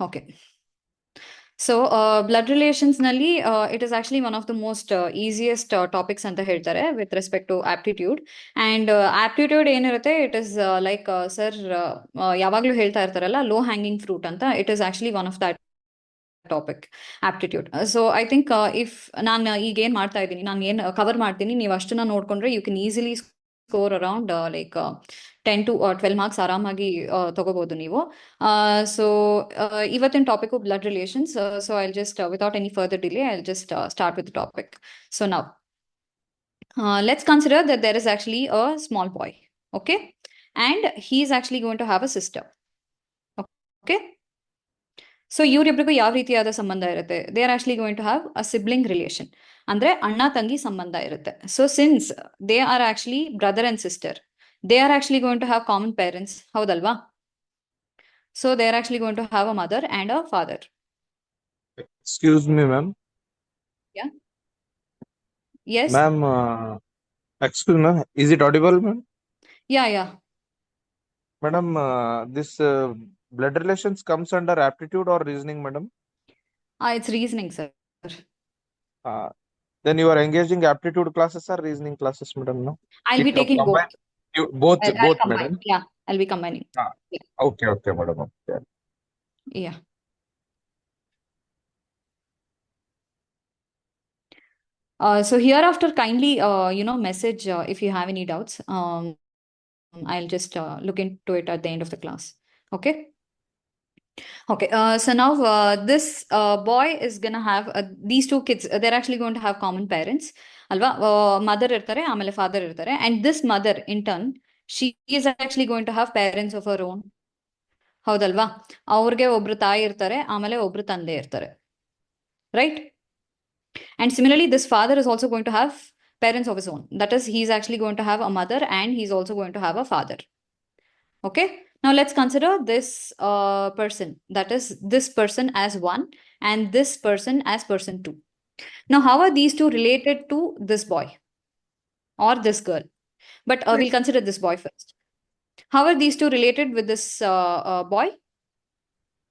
Okay. So blood relations nalli it is actually one of the most easiest topics anta ಹೇಳ್ತಾರೆ with respect to aptitude. And aptitude ಏನಿರುತ್ತೆ, it is like sir ಯಾವಾಗ್ಲೂ ಹೇಳ್ತಾ ಇರ್ತಾರಲ್ಲ, low hanging fruit ಅಂತ. It is actually one of that topic, aptitude. So I think if ನಾನು ಈಗ ಏನ್ ಮಾಡ್ತಾ ಇದ್ದೀನಿ, ನಾನು ಏನ್ ಕವರ್ ಮಾಡ್ತೀನಿ, ನೀವು ಅಷ್ಟನ್ನ ನೋಡ್ಕೊಂಡ್ರೆ you can easily score around like 10 to 12 marks ಆರಾಮಾಗಿ ತಗೋಬಹುದು ನೀವು. So ಇವತ್ತಿನ topic blood relations. So I'll just without any further delay, I'll just start with the topic. So now let's consider that there is actually a small boy, okay, and he is actually going to have a sister, okay. So ಇವರಿಬ್ರಿಗೂ ಯಾವ ರೀತಿಯಾದ ಸಂಬಂಧ ಇರುತ್ತೆ? They are actually going to have a sibling relation, ಅಂದ್ರೆ ಅಣ್ಣ ತಂಗಿ ಸಂಬಂಧ ಇರುತ್ತೆ. So since they are actually brother and sister, they are actually going to have common parents, ಹೌದಲ್ವಾ? So they are actually going to have a mother and a father. Excuse me, ma'am. Yeah. Yes. Ma'am, excuse me, is it audible, ma'am? Yeah. Madam, this blood relations comes under aptitude or reasoning, madam? It's reasoning, sir. Then you are engaging aptitude classes or reasoning classes, madam? No? I'll be taking both. Both, I'll combine. madam? Yeah, I'll be combining. Yeah. Okay, madam. Okay. Yeah. So hereafter, kindly, message if you have any doubts. I'll just look into it at the end of the class. Okay. Okay. So now this boy is gonna have these two kids. They're actually going to have common parents. Alva, mother irtare, amale father irtare, and this mother in turn, she is actually going to have parents of her own. ಹೌದಲ್ವಾ? ಅವ್ರಿಗೆ ಒಬ್ರು ತಾಯಿ ಇರ್ತಾರೆ, ಆಮೇಲೆ ಒಬ್ರು ತಂದೆ ಇರ್ತಾರೆ, right? And similarly, this father is also going to have parents of his own. That is, he's actually going to have a mother and he's also going to have a father. Okay. Now let's consider this person. That is, this person as one and this person as person two. Now, how are these two related to this boy or this girl? But we'll consider this boy first. How are these two related with this boy?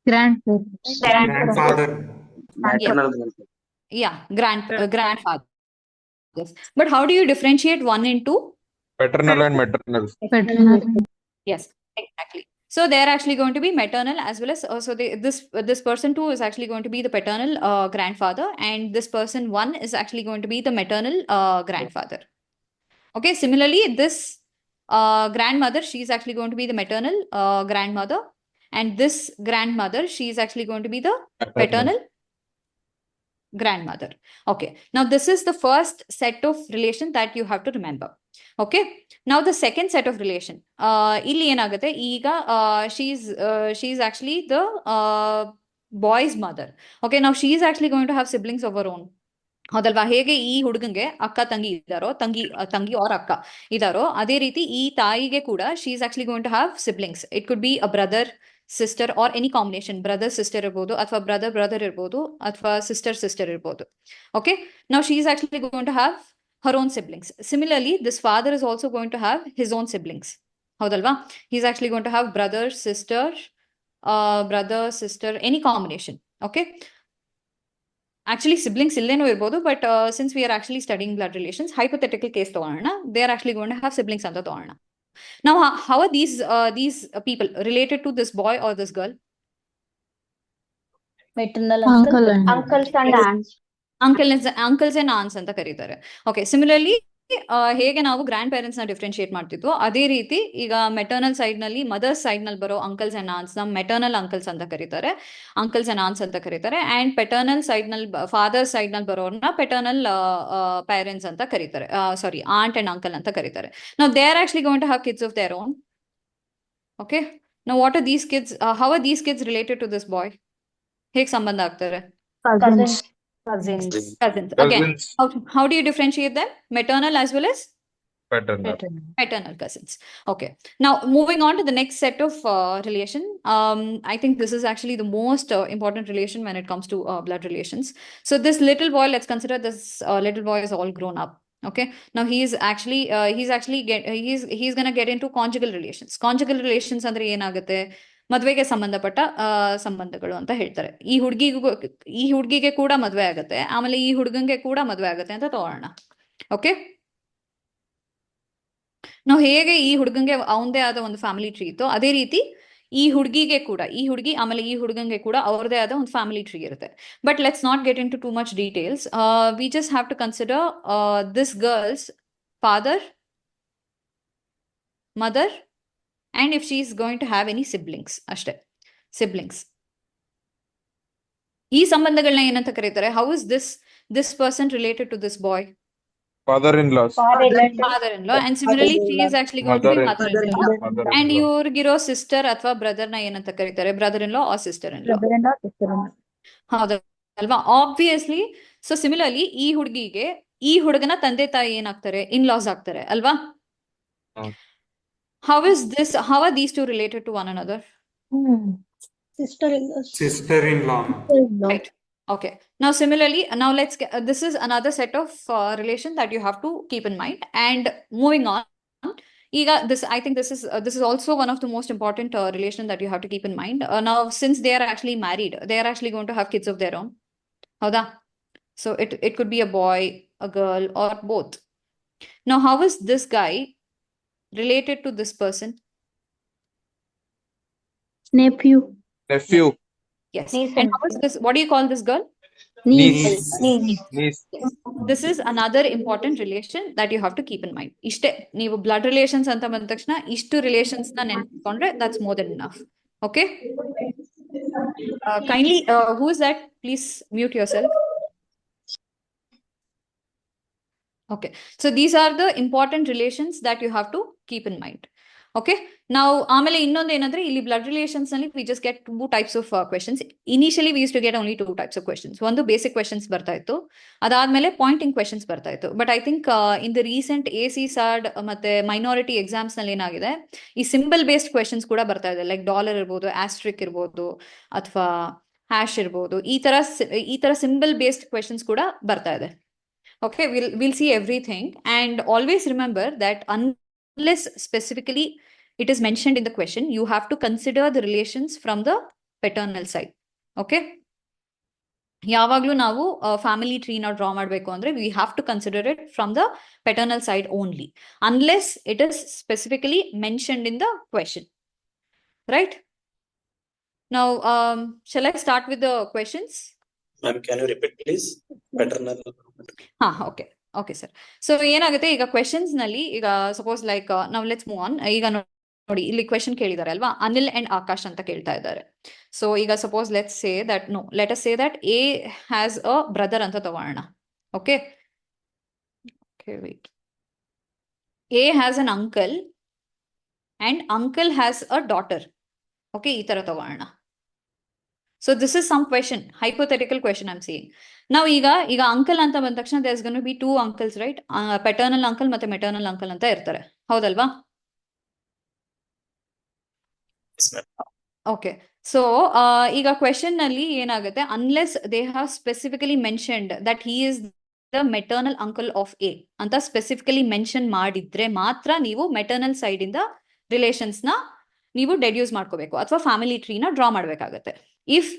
Grandfather. Yeah, grandfather. But how do you differentiate one into? Paternal and maternal. Yes, exactly. So they're actually going to be maternal as well as this person two is actually going to be the paternal grandfather, and this person one is actually going to be the maternal grandfather. Okay. Similarly, this grandmother, she is actually going to be the maternal grandmother, and this grandmother, she is actually going to be the paternal grandmother. Okay. Now this is the first set of relation that you have to remember. Okay. Now the second set of relation. Illi enagate iga she's actually the boy's mother. Okay. Now she is actually going to have siblings of her own. ಹೌದಲ್ವಾ? ಹೇಗೆ ಈ ಹುಡುಗಂಗೆ ಅಕ್ಕ ತಂಗಿ ಇದ್ದಾರೋ, ತಂಗಿ R ಅಕ್ಕ ಇದಾರೋ, ಅದೇ ರೀತಿ ಈ ತಾಯಿಗೆ ಕೂಡ she is actually going to have siblings. It could be a brother sister or any combination. Brother sister ಇರ್ಬೋದು, ಅಥವಾ ಬ್ರದರ್ ಇರ್ಬೋದು, ಅಥವಾ ಸಿಸ್ಟರ್ ಇರ್ಬೋದು. Okay. Now she is actually going to have her own siblings. Similarly, this father is also going to have his own siblings. ಹೌದಲ್ವಾ? He is actually going to have brother, sister, any combination. Okay. Actually, siblings illeno irbodu, but since we are actually studying blood relations, hypothetical case ತಗೊಳ್ಳೋಣ, they are actually going to have siblings ಅಂತ ತಗೊಳ್ಳೋಣ. Now, how are these people related to this boy or this girl? Maternal uncles and aunts. Uncles and aunts ಅಂತ ಕರೀತಾರೆ. Okay. Similarly, ಹೇಗೆ ನಾವು grand parents ನ differentiate ಮಾಡ್ತಿದ್ವೋ ಅದೇ ರೀತಿ ಈಗ ಮೆಟರ್ನಲ್ ಸೈಡ್ ನಲ್ಲಿ, ಮದರ್ಸ್ ಸೈಡ್ ನಲ್ಲಿ ಬರೋ ಅಂಕಲ್ಸ್ ಅಂಡ್ ಆನ್ಸ್ ನ ಮೆಟರ್ನಲ್ ಅಂಕಲ್ಸ್ ಅಂತ ಕರೀತಾರೆ, ಅಂಕಲ್ಸ್ ಅಂಡ್ ಆನ್ಸ್ ಅಂತ ಕರೀತಾರೆ. ಅಂಡ್ ಪೆಟರ್ನಲ್ ಸೈಡ್ ನಲ್ಲಿ, ಫಾದರ್ ಸೈಡ್ ನಲ್ಲಿ ಬರೋರ್ನ ಪೆಟರ್ನಲ್ ಪೇರೆಂಟ್ಸ್ ಅಂತ ಕರೀತಾರೆ, ಸಾರಿ, ಆಂಟ್ ಅಂಡ್ ಅಂಕಲ್ ಅಂತ ಕರೀತಾರೆ. Now they are actually going to have kids of their own. Okay. Now what are these kids? How are these kids related to this boy? ಹೇಗೆ ಸಂಬಂಧ ಆಗ್ತಾರೆ? Cousins. Again, how do you differentiate them? Maternal as well as paternal cousins. Okay. Now moving on to the next set of relation. I think this is actually the most important relation when it comes to blood relations. So this little boy, let's consider this little boy is all grown up. Okay. Now he's going to get into conjugal relations. Conjugal relations andre ಏನಾಗುತ್ತೆ? ಮದುವೆಗೆ ಸಂಬಂಧಪಟ್ಟ ಸಂಬಂಧಗಳು ಅಂತ ಹೇಳ್ತಾರೆ. ಈ ಹುಡುಗಿಗೆ ಕೂಡ ಮದುವೆ ಆಗುತ್ತೆ, ಆಮೇಲೆ ಈ ಹುಡುಗಂಗೆ ಕೂಡ ಮದುವೆ ಆಗುತ್ತೆ ಅಂತ ತಗೊಳ್ಳೋಣ. ಓಕೆ, ನಾವು ಹೇಗೆ ಈ ಹುಡುಗಂಗೆ ಅವನದೇ ಆದ ಒಂದು ಫ್ಯಾಮಿಲಿ ಟ್ರೀ ಇತ್ತು, ಅದೇ ರೀತಿ ಈ ಹುಡುಗಿಗೆ ಕೂಡ, ಈ ಹುಡುಗಿ ಆಮೇಲೆ ಈ ಹುಡುಗಂಗೆ ಕೂಡ ಅವ್ರದೇ ಆದ ಒಂದು ಫ್ಯಾಮಿಲಿ ಟ್ರೀ ಇರುತ್ತೆ. But let's not get into too much details. We just have to consider this girl's father, mother, and if she is going to have any siblings ಅಷ್ಟೇ, siblings. ಈ ಸಂಬಂಧಗಳನ್ನ ಏನಂತ ಕರೀತಾರೆ? How is this person related to this boy? Father-in-law. Father-in-law. And similarly she is actually going to be mother-in-law. And ಇವ್ರಿಗಿರೋ sister ಅಥವಾ brother ನ ಏನಂತ ಕರೀತಾರೆ? ಬ್ರದರ್-in-law or sister-in-law. ಹೌದಲ್ವಾ? ಆಬ್ವಿಯಸ್ಲಿ. ಸೊ ಸಿಮಿಲರ್ಲಿ ಈ ಹುಡುಗಿಗೆ ಈ ಹುಡುಗನ ತಂದೆ ತಾಯಿ ಏನಾಗ್ತಾರೆ? ಇನ್ ಲಾಸ್ ಆಗ್ತಾರೆ ಅಲ್ವಾ? How are these two related to one another? Sister-in-law. Right. Okay. Now similarly, now let's get, this is another set of relation that you have to keep in mind. And moving on, I think this is also one of the most important relation that you have to keep in mind. Now since they are actually married, they are actually going to have kids of their own. Howda? So it could be a boy, a girl, or both. Now how is this guy related to this person? Nephew. Yes. Niece And and how is this? What do you call this girl? Niece. Niece. This is another important relation that you have to keep in mind. Ishte ನೀವು blood relations ಅಂತ ಬಂದ ತಕ್ಷಣ ಇಷ್ಟು relations ನ ನೆನ್ಪಿಟ್ಕೊಂಡ್ರೆ that's more than enough. Okay? Kindly, who is that? Please mute yourself. Okay. So these are the important relations that you have to keep in mind. Okay. Now, ಆಮೇಲೆ ಇನ್ನೊಂದು ಏನಂದ್ರೆ ಇಲ್ಲಿ blood relations ನಲ್ಲಿ we just get two types of questions. Initially, we used to get only two types of questions. ಒಂದು basic questions ಬರ್ತಾ ಇತ್ತು, ಅದಾದ್ಮೇಲೆ Poynting questions ಬರ್ತಾ ಇತ್ತು. But I think in the recent ACSAD ಮತ್ತೆ ಮೈನಾರಿಟಿ ಎಕ್ಸಾಮ್ಸ್ ನಲ್ಲಿ ಏನಾಗಿದೆ, ಈ ಸಿಂಬಲ್ ಬೇಸ್ಡ್ ಕ್ವೆಶನ್ಸ್ ಕೂಡ ಬರ್ತಾ ಇದೆ. ಲೈಕ್ ಡಾಲರ್ ಇರ್ಬೋದು, ಆಸ್ಟ್ರಿಕ್ ಇರ್ಬೋದು, ಅಥವಾ ಹ್ಯಾಶ್ ಇರ್ಬೋದು, ಈ ತರ ಸಿಂಬಲ್ ಬೇಸ್ಡ್ ಕ್ವೆಶನ್ಸ್ ಕೂಡ ಬರ್ತಾ ಇದೆ. Okay, we'll see everything, and always remember that unless specifically it is mentioned in the question, you have to consider the relations from the paternal side. Okay, ಯಾವಾಗ್ಲೂ ನಾವು family ಟ್ರೀನ draw ಮಾಡಬೇಕು ಅಂದ್ರೆ we have to consider it from the paternal side only, unless it is specifically mentioned in the question, right? Now shall I start with the questions? Ma'am, can you repeat please? Paternal. Okay sir. So ಏನಾಗುತ್ತೆ ಈಗ questions ನಲ್ಲಿ, ಈಗ suppose like ನಾವು let's move on. ಈಗ ನೋಡಿ ಇಲ್ಲಿ question ಕೇಳಿದಾರೆ ಅಲ್ವಾ, Anil and Akash ಅಂತ ಕೇಳ್ತಾ ಇದ್ದಾರೆ. ಸೊ ಈಗ suppose let us say that A has a brother ಅಂತ ತಗೋಣ. Okay, wait. A has an uncle and uncle has a daughter. Okay, ಈ ತರ ತಗೋಣ. So this is some question, hypothetical question I'm saying. Now ಈಗ uncle ಅಂತ ಬಂದ ತಕ್ಷಣ there's going to be two uncles, right? Paternal uncle ಮತ್ತೆ maternal uncle ಅಂತ ಇರ್ತಾರೆ, ಹೌದಲ್ವಾ? Okay, so ಈಗ ಕ್ವೆಶನ್ ನಲ್ಲಿ ಏನಾಗುತ್ತೆ, unless they have specifically mentioned that he is the maternal uncle of A ಅಂತ ಸ್ಪೆಸಿಫಿಕಲಿ ಮೆನ್ಷನ್ ಮಾಡಿದ್ರೆ ಮಾತ್ರ ನೀವು ಮೆಟರ್ನಲ್ ಸೈಡ್ ಇಂದ ರಿಲೇಷನ್ಸ್ ನ ನೀವು ಡೆಡ್ಯೂಸ್ ಮಾಡ್ಕೋಬೇಕು ಅಥವಾ ಫ್ಯಾಮಿಲಿ ಟ್ರೀನ ಡ್ರಾ ಮಾಡ್ಬೇಕಾಗತ್ತೆ. ಇಫ್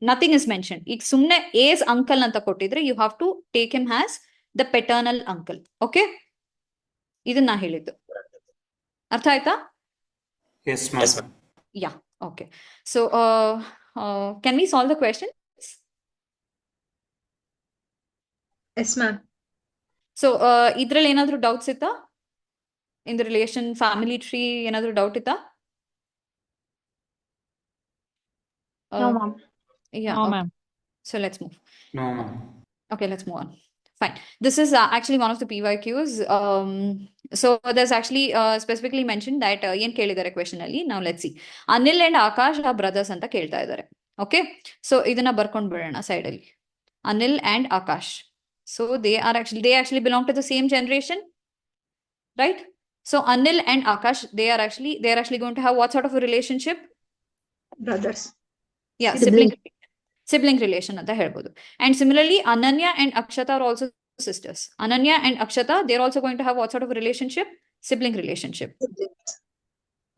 ನಥಿಂಗ್ ಇಸ್ ಮೆನ್ಷನ್, ಈಗ ಸುಮ್ನೆ ಏಸ್ ಅಂಕಲ್ ಅಂತ ಕೊಟ್ಟಿದ್ರೆ you have to take him has the paternal uncle. Okay, ಇದನ್ನ ಹೇಳಿದ್ದು ಅರ್ಥ ಆಯ್ತಾ? Yes, ma'am. Yeah, okay. So can we solve the question? Yes, ma'am. So ಇದ್ರಲ್ಲಿ ಏನಾದ್ರು ಡೌಟ್ಸ್ ಇತ್ತಾ? In the relation family tree ಏನಾದ್ರು ಡೌಟ್ ಇತ್ತಾ? No, ma'am. Yeah, No, okay. ma'am. So let's move. No, ma'am. Okay, let's move on. Fine. This is actually one of the PYQs. So there's actually specifically mentioned that ಏನ್ ಕೇಳಿದ್ದಾರೆ question ಅಲ್ಲಿ. Now let's see. Anil and Akash ಆ brothers ಅಂತ ಕೇಳ್ತಾ ಇದ್ದಾರೆ. Okay, so ಇದನ್ನ ಬರ್ಕೊಂಡ್ ಬಿಡೋಣ side ಅಲ್ಲಿ. Anil and Akash. So they actually belong to the same generation, right? So Anil and Akash, they are actually going to have what sort of a relationship? Brothers. Yeah, sibling relation ಅಂತ ಹೇಳ್ಬೋದು. And similarly, Ananya and Akshata are also sisters. Ananya and Akshata, they're also going to have what sort of a relationship? Sibling relationship.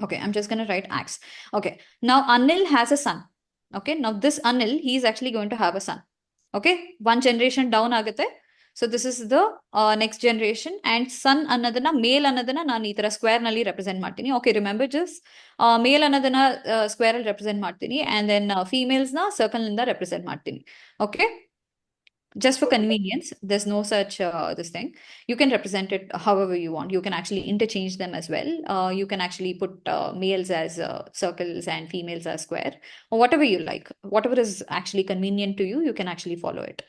Okay, I'm just going to write Ax. Okay, now Anil has a son. Okay, now this Anil, he is actually going to have a son. Okay, one generation down agate. So this is the next generation, and son annadana, male annadana ನಾನು ಈ ತರ square ನಲ್ಲಿ represent ಮಾಡ್ತೀನಿ. Okay, remember just male ಅನ್ನೋದನ್ನ square ಅಲ್ಲಿ represent ಮಾಡ್ತೀನಿ, and then females ನ circle ನಿಂದ ರೆಪ್ರೆಸೆಂಟ್ ಮಾಡ್ತೀನಿ. Okay, just for convenience, there's no such this thing. You can represent it however you want. You can actually interchange them as well. You can actually put males as circles and females as square, or whatever you like. Whatever is actually convenient to you, you can actually follow it.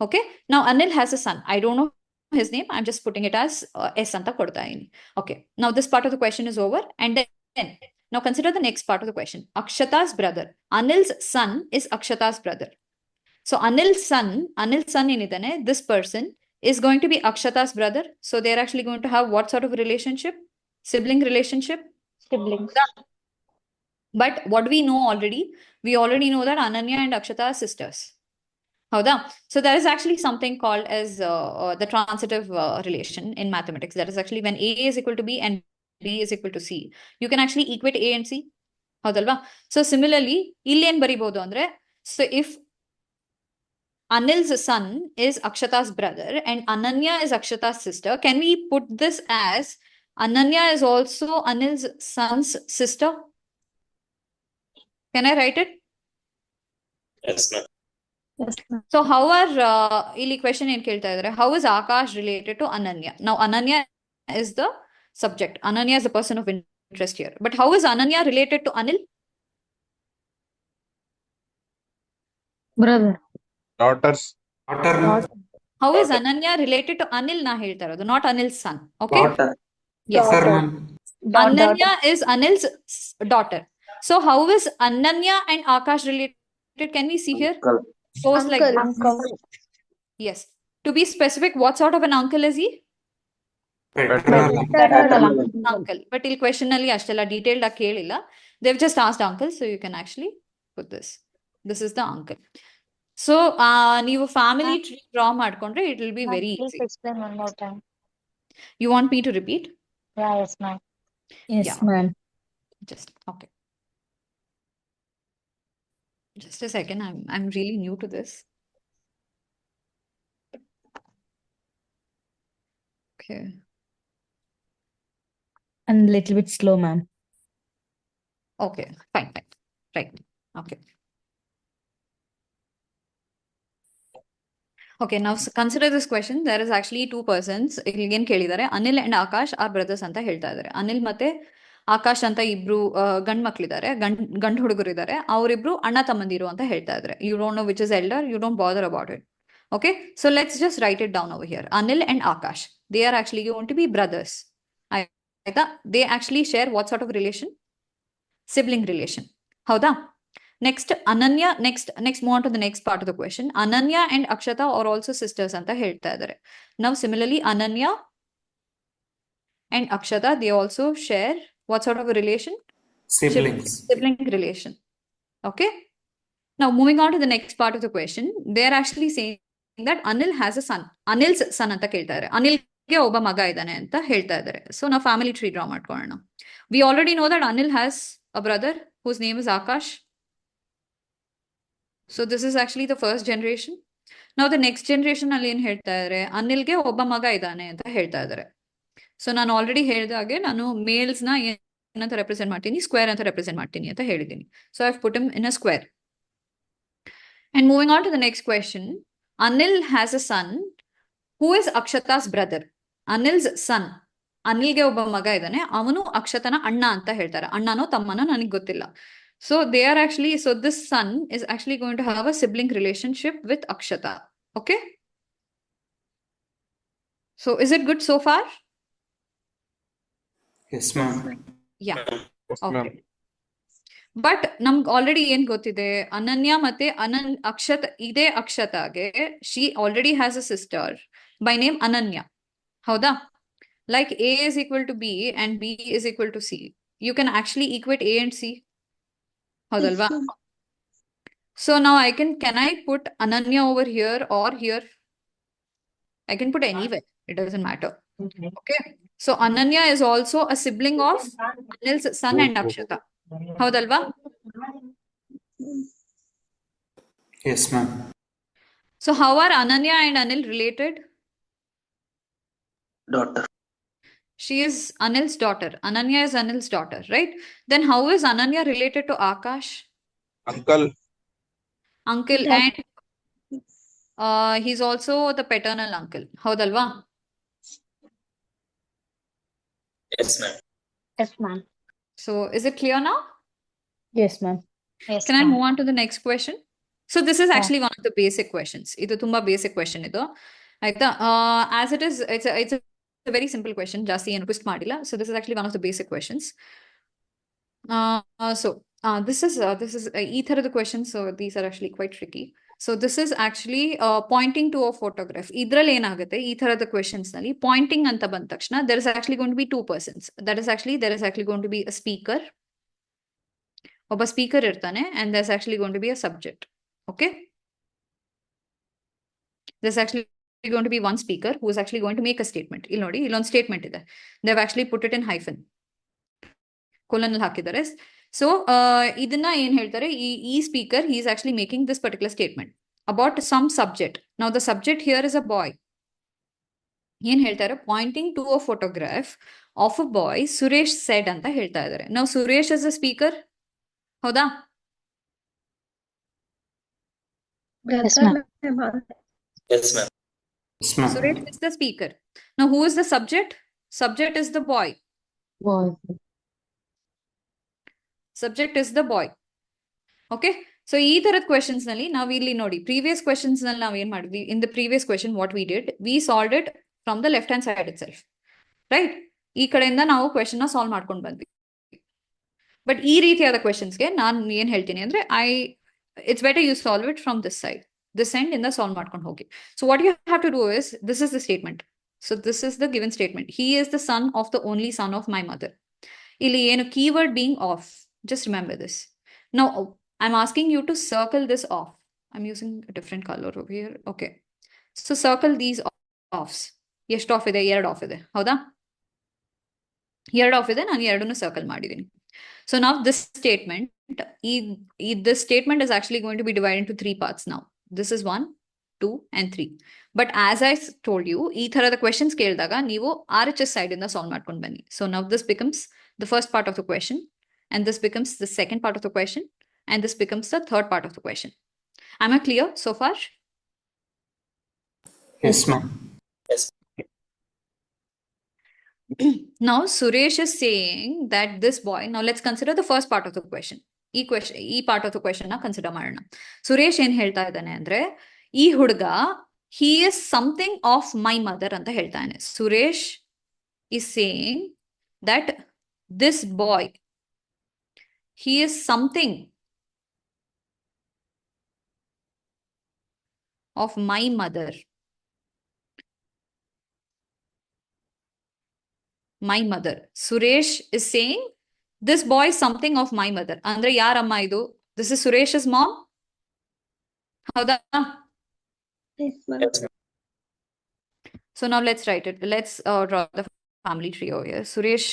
Okay, now Anil has a son. I don't know his name. I'm just putting it as S anta kodta idini. Okay, now this part of the question is over, and then now consider the next part of the question. Akshata's brother, Anil's son is Akshata's brother. So Anil's son ಏನಿದ್ದಾನೆ, this person is going to be Akshata's brother. So they're actually going to have what sort of relationship? Sibling relationship. Siblings. But what we know already, we already know that Ananya and Akshata are sisters. Howda? So there is actually something called as the transitive relation in mathematics. That is actually when A is equal to B and B is equal to C. You can actually equate A and C. Howdalva? So similarly, ಇಲ್ಲಿ ಏನ್ ಬರಿಬಹುದು ಅಂದ್ರೆ, so if Anil's son is Akshata's brother and Ananya is Akshata's sister, can we put this as Ananya is also Anil's son's sister? Can I write it? Yes, ma'am. Yes, ma'am. So how are ಇಲ್ಲಿ question ಏನ್ ಕೇಳ್ತಾ ಇದ್ದಾರೆ, how is Akash related to Ananya? Now Ananya is the subject. Ananya is the person of interest here. But how is Ananya related to Anil? Brother. Daughters. Daughter. How is Daughter. Ananya related to Anil na ಹೇಳ್ತಾ ಇರೋದು, not Anil's son. Okay? Daughter. Yes. Daughter, ma'am. Ananya is Anil's daughter. So how is Ananya and Akash related? Can we see here? Uncle. Post like this. Uncle. Yes. To be specific, what sort of an uncle is he? Paternal. Paternal Uncle. But il question ನಲ್ಲಿ ಅಷ್ಟೆಲ್ಲ detailed ಆಗಿ ಕೇಳಿಲ್ಲ. They've just asked uncle, so you can actually put this. This is the uncle. So ನೀವು family tree draw ಮಾಡ್ಕೊಂಡ್ರೆ it will be very Please easy. explain one more time. You want me to repeat? Yeah, yes, ma'am. Yes, Yeah. ma'am. Just okay. Just a second. I'm really new to this. Okay. And a little bit slow, ma'am. Okay. Fine. Right. Okay. Okay. Now consider this question. There is actually two persons. Again, ಕೇಳಿದ್ದಾರೆ Anil and Akash are brothers ಅಂತ ಹೇಳ್ತಾ ಇದ್ದಾರೆ. ಅನಿಲ್ ಮತ್ತೆ ಆಕಾಶ್ ಅಂತ ಇಬ್ರು ಗಂಡ್ ಮಕ್ಳಿದ್ದಾರೆ, ಗಂಡ್ ಹುಡುಗರು ಇದ್ದಾರೆ. ಅವರಿಬ್ರು ಅಣ್ಣ ತಮ್ಮಂದಿರು ಅಂತ ಹೇಳ್ತಾ ಇದ್ದಾರೆ. You don't know which is elder. You don't bother about it. Okay. So let's just write it down over here. Anil and Akash. They are actually going to be brothers. ಆಯ್ತಾ? They actually share what sort of relation? Sibling relation. ಹೌದಾ? Next, Ananya, next move on to the next part of the question. Ananya and Akshata are also sisters ಅಂತ ಹೇಳ್ತಾ ಇದ್ದಾರೆ. Now similarly, Ananya and Akshata, they also share what sort of a relation? Siblings. Sibling relation. Okay. Now moving on to the next part of the question, they are actually saying that Anil has a son. Anil's son ಅಂತ ಕೇಳ್ತಾ ಇದ್ದಾರೆ. ಅನಿಲ್ಗೆ ಒಬ್ಬ ಮಗ ಇದ್ದಾನೆ ಅಂತ ಹೇಳ್ತಾ ಇದ್ದಾರೆ. So ನಾವು family tree draw ಮಾಡ್ಕೊಳ್ಳೋಣ. We already know that Anil has a brother whose name is Akash. So this is actually the first generation. Now the next generation ಅಲ್ಲಿ ಏನ್ ಹೇಳ್ತಾ ಇದ್ದಾರೆ, ಅನಿಲ್ಗೆ ಒಬ್ಬ ಮಗ ಇದ್ದಾನೆ ಅಂತ ಹೇಳ್ತಾ ಇದ್ದಾರೆ. ಸೊ ನಾನು ಆಲ್ರೆಡಿ ಹೇಳಿದಾಗೆ ನಾನು ಮೇಲ್ಸ್ ನ ಏನಂತ ರೆಪ್ರೆಸೆಂಟ್ ಮಾಡ್ತೀನಿ, ಸ್ಕ್ವೇರ್ ಅಂತ ರೆಪ್ರೆಸೆಂಟ್ ಮಾಡ್ತೀನಿ ಅಂತ ಹೇಳಿದ್ದೀನಿ. So I put him in a square. And moving on to the next question, Anil has a son who is Akshata's brother. Anil's son. ಅನಿಲ್ಗೆ ಒಬ್ಬ ಮಗ ಇದ್ದಾನೆ, ಅವನು ಅಕ್ಷತನ ಅಣ್ಣ ಅಂತ ಹೇಳ್ತಾರೆ. ಅಣ್ಣನೋ ತಮ್ಮನೋ ನನಗೆ ಗೊತ್ತಿಲ್ಲ. So they are actually, so this son is actually going to have a sibling relationship with Akshata. Okay. So is it good so far? Yes, ma'am. Yeah. Yes, ma'am. Okay. But ನಮ್ಗೆ already ಏನ್ ಗೊತ್ತಿದೆ, ಅನನ್ಯ ಮತ್ತೆ ಇದೇ ಅಕ್ಷತಾಗೆ she already has a sister by name Ananya. ಹೌದಾ? Like A is equal to B and B is equal to C. You can actually equate A and C. ಹೌದಲ್ವಾ? So now can I put Ananya over here or here? I can put anywhere. It doesn't matter. Okay. So Ananya is also a sibling of Anil's son and Akshata. ಹೌದಲ್ವಾ? Yes, ma'am. So how are Ananya and Anil related? Daughter. She is Anil's daughter. Ananya is Anil's daughter, right? Then how is Ananya related to Akash? Uncle. Uncle, Dad. and he's also the paternal uncle. ಹೌದಲ್ವಾ? Yes, ma'am. Yes, ma'am. So is it clear now? Yes, ma'am. Yes, Can I ma'am. move on to the next question? So this is Yeah. actually one of the basic questions. ಇದು ತುಂಬಾ basic question ಇದು. ಆಯ್ತಾ? As it is, it's a very simple question. ಜಾಸ್ತಿ ಏನು twist ಮಾಡಿಲ್ಲ. So this is actually one of the basic questions. This is ಈ ಥರದ questions. So these are actually quite tricky. So this is actually pointing to a photograph. ಇದ್ರಲ್ಲಿ ಏನಾಗುತ್ತೆ ಈ ಥರದ questions ನಲ್ಲಿ pointing ಅಂತ ಬಂದ ತಕ್ಷಣ there is actually going to be two persons. There is actually going to be a speaker. ಒಬ್ಬ speaker ಇರ್ತಾನೆ and there's actually going to be a subject. Okay? There's actually going to be one speaker who is actually going to make a statement. ಇಲ್ಲಿ ನೋಡಿ ಇಲ್ಲೊಂದು statement ಇದೆ. They have actually put it in hyphen. colon ಅಲ್ಲಿ ಹಾಕಿದ್ದಾರೆ. So ಇದನ್ನ ಏನ್ ಹೇಳ್ತಾರೆ ಈ speaker he is actually making this particular statement about some subject. Now the subject here is a boy. ಏನ್ ಹೇಳ್ತಾರೆ pointing to a photograph of a boy Suresh said ಅಂತ ಹೇಳ್ತಾ ಇದ್ದಾರೆ. Now Suresh is a speaker. ಹೌದಾ? Yes, ma'am. Yes, ma'am. Yes, ma'am. Suresh is the speaker. Now who is the subject? Subject is the boy. Boy. Subject is the boy. Okay? So ಈ ತರದ questions ನಲ್ಲಿ ನಾವು ಇಲ್ಲಿ ನೋಡಿ previous questions ನಲ್ಲಿ ನಾವು ಏನ್ ಮಾಡಿದ್ವಿ in the previous question what we did we solved it from the left hand side itself. Right? ಈ ಕಡೆಯಿಂದ ನಾವು question ನ solve ಮಾಡ್ಕೊಂಡು ಬಂದ್ವಿ. ಬಟ್ ಈ ರೀತಿಯಾದ ಕ್ವೆಶನ್ಸ್ಗೆ ನಾನು ಏನ್ ಹೇಳ್ತೀನಿ ಅಂದ್ರೆ it's better you solve it from this side. This end ಇಂದ solve ಮಾಡ್ಕೊಂಡು ಹೋಗಿ. So what you have to do is this is the statement. So this is the given statement. He is the son of the only son of my mother. ಇಲ್ಲಿ ಏನು keyword being off. Just remember this. Now I'm asking you to circle this off. I'm using a different color over here. Okay. So circle these offs. ಎಷ್ಟು of ಇದೆ? 2 of ಇದೆ. ಹೌದಾ? 2 of ಇದೆ. ನಾನು ಎರಡನ್ನು circle ಮಾಡಿದ್ದೀನಿ. So now this statement, this statement is actually going to be divided into 3 parts now. This is 1, 2, and 3. But as I told you, ಈ ಥರದ questions ಕೇಳಿದಾಗ ನೀವು RHS side ಇಂದ solve ಮಾಡ್ಕೊಂಡು ಬನ್ನಿ. So now this becomes the first part of the question, and this becomes the second part of the question, and this becomes the third part of the question. Am I clear so far? Yes, ma'am. Yes. Now Suresh is saying that this boy, now let's consider the first part of the question. ಈ part of the question ನ consider ಮಾಡೋಣ. ಸುರೇಶ್ ಏನ್ ಹೇಳ್ತಾ ಇದ್ದಾನೆ ಅಂದ್ರೆ ಈ ಹುಡುಗ he is something of my mother ಅಂತ ಹೇಳ್ತಾನೆ. Suresh is saying that this boy he is something of my mother. My mother. Suresh is saying this boy is something of my mother. Andre yaar amma idu? This is Suresh's mom. Howda? Yes, ma'am. So now let's write it. Let's draw the family tree over here. Suresh,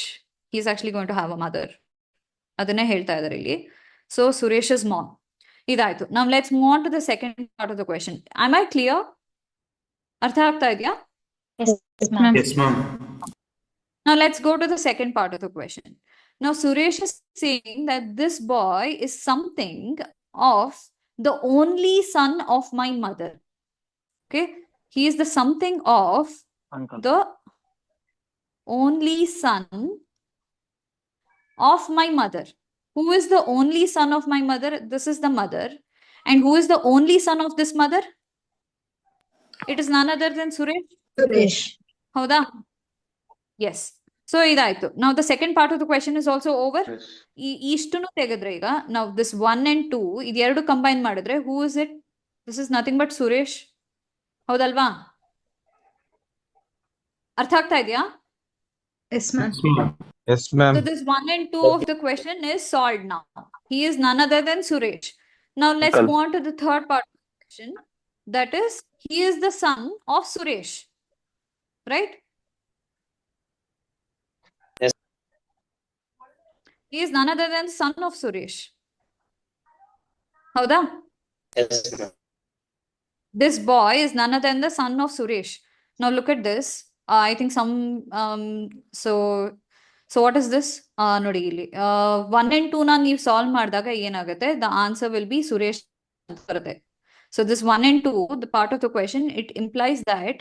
he's actually going to have a mother. Adanne helta idare illi. So Suresh's mom. Idayitu. Now let's move on to the second part of the question. Am I clear? Artha agta idya? Yes, ma'am. Yes, ma'am. Now let's go to the second part of the question. Now Suresh is saying that this boy is something of the only son of my mother. Okay? He is the something of Uncle. the only son of my mother. Who is the only son of my mother? This is the mother. And who is the only son of this mother? It is none other than Suresh. Suresh. Howda? Yes. So idayitu. Now the second part of the question is also over. ಇಷ್ಟನ್ನು ತೆಗೆದ್ರೆ ಈಗ ನಾವು this 1 and 2 ಇದೆರಡು combine ಮಾಡಿದ್ರೆ who is it? This is nothing but Suresh. ಹೌದಲ್ವಾ? ಅರ್ಥ ಆಗ್ತಾ ಇದೆಯಾ? Yes, ma'am. Yes, ma'am. Yes, ma'am. So this 1 and 2 of the question is solved now. He is none other than Suresh. Now let's Uncle. move on to the third part of the question. That is, he is the son of Suresh. Right? He is none other than son of Suresh. ಹೌದಾ? Yes, ma'am. This boy is none other than the son of Suresh. Now look at this. I think some so what is this? ನೋಡಿ ಇಲ್ಲಿ 1 and 2 ನ ನೀವು solve ಮಾಡಿದಾಗ ಏನಾಗುತ್ತೆ? The answer will be Suresh ಅಂತ ಬರುತ್ತೆ. So this 1 and 2, the part of the question, it implies that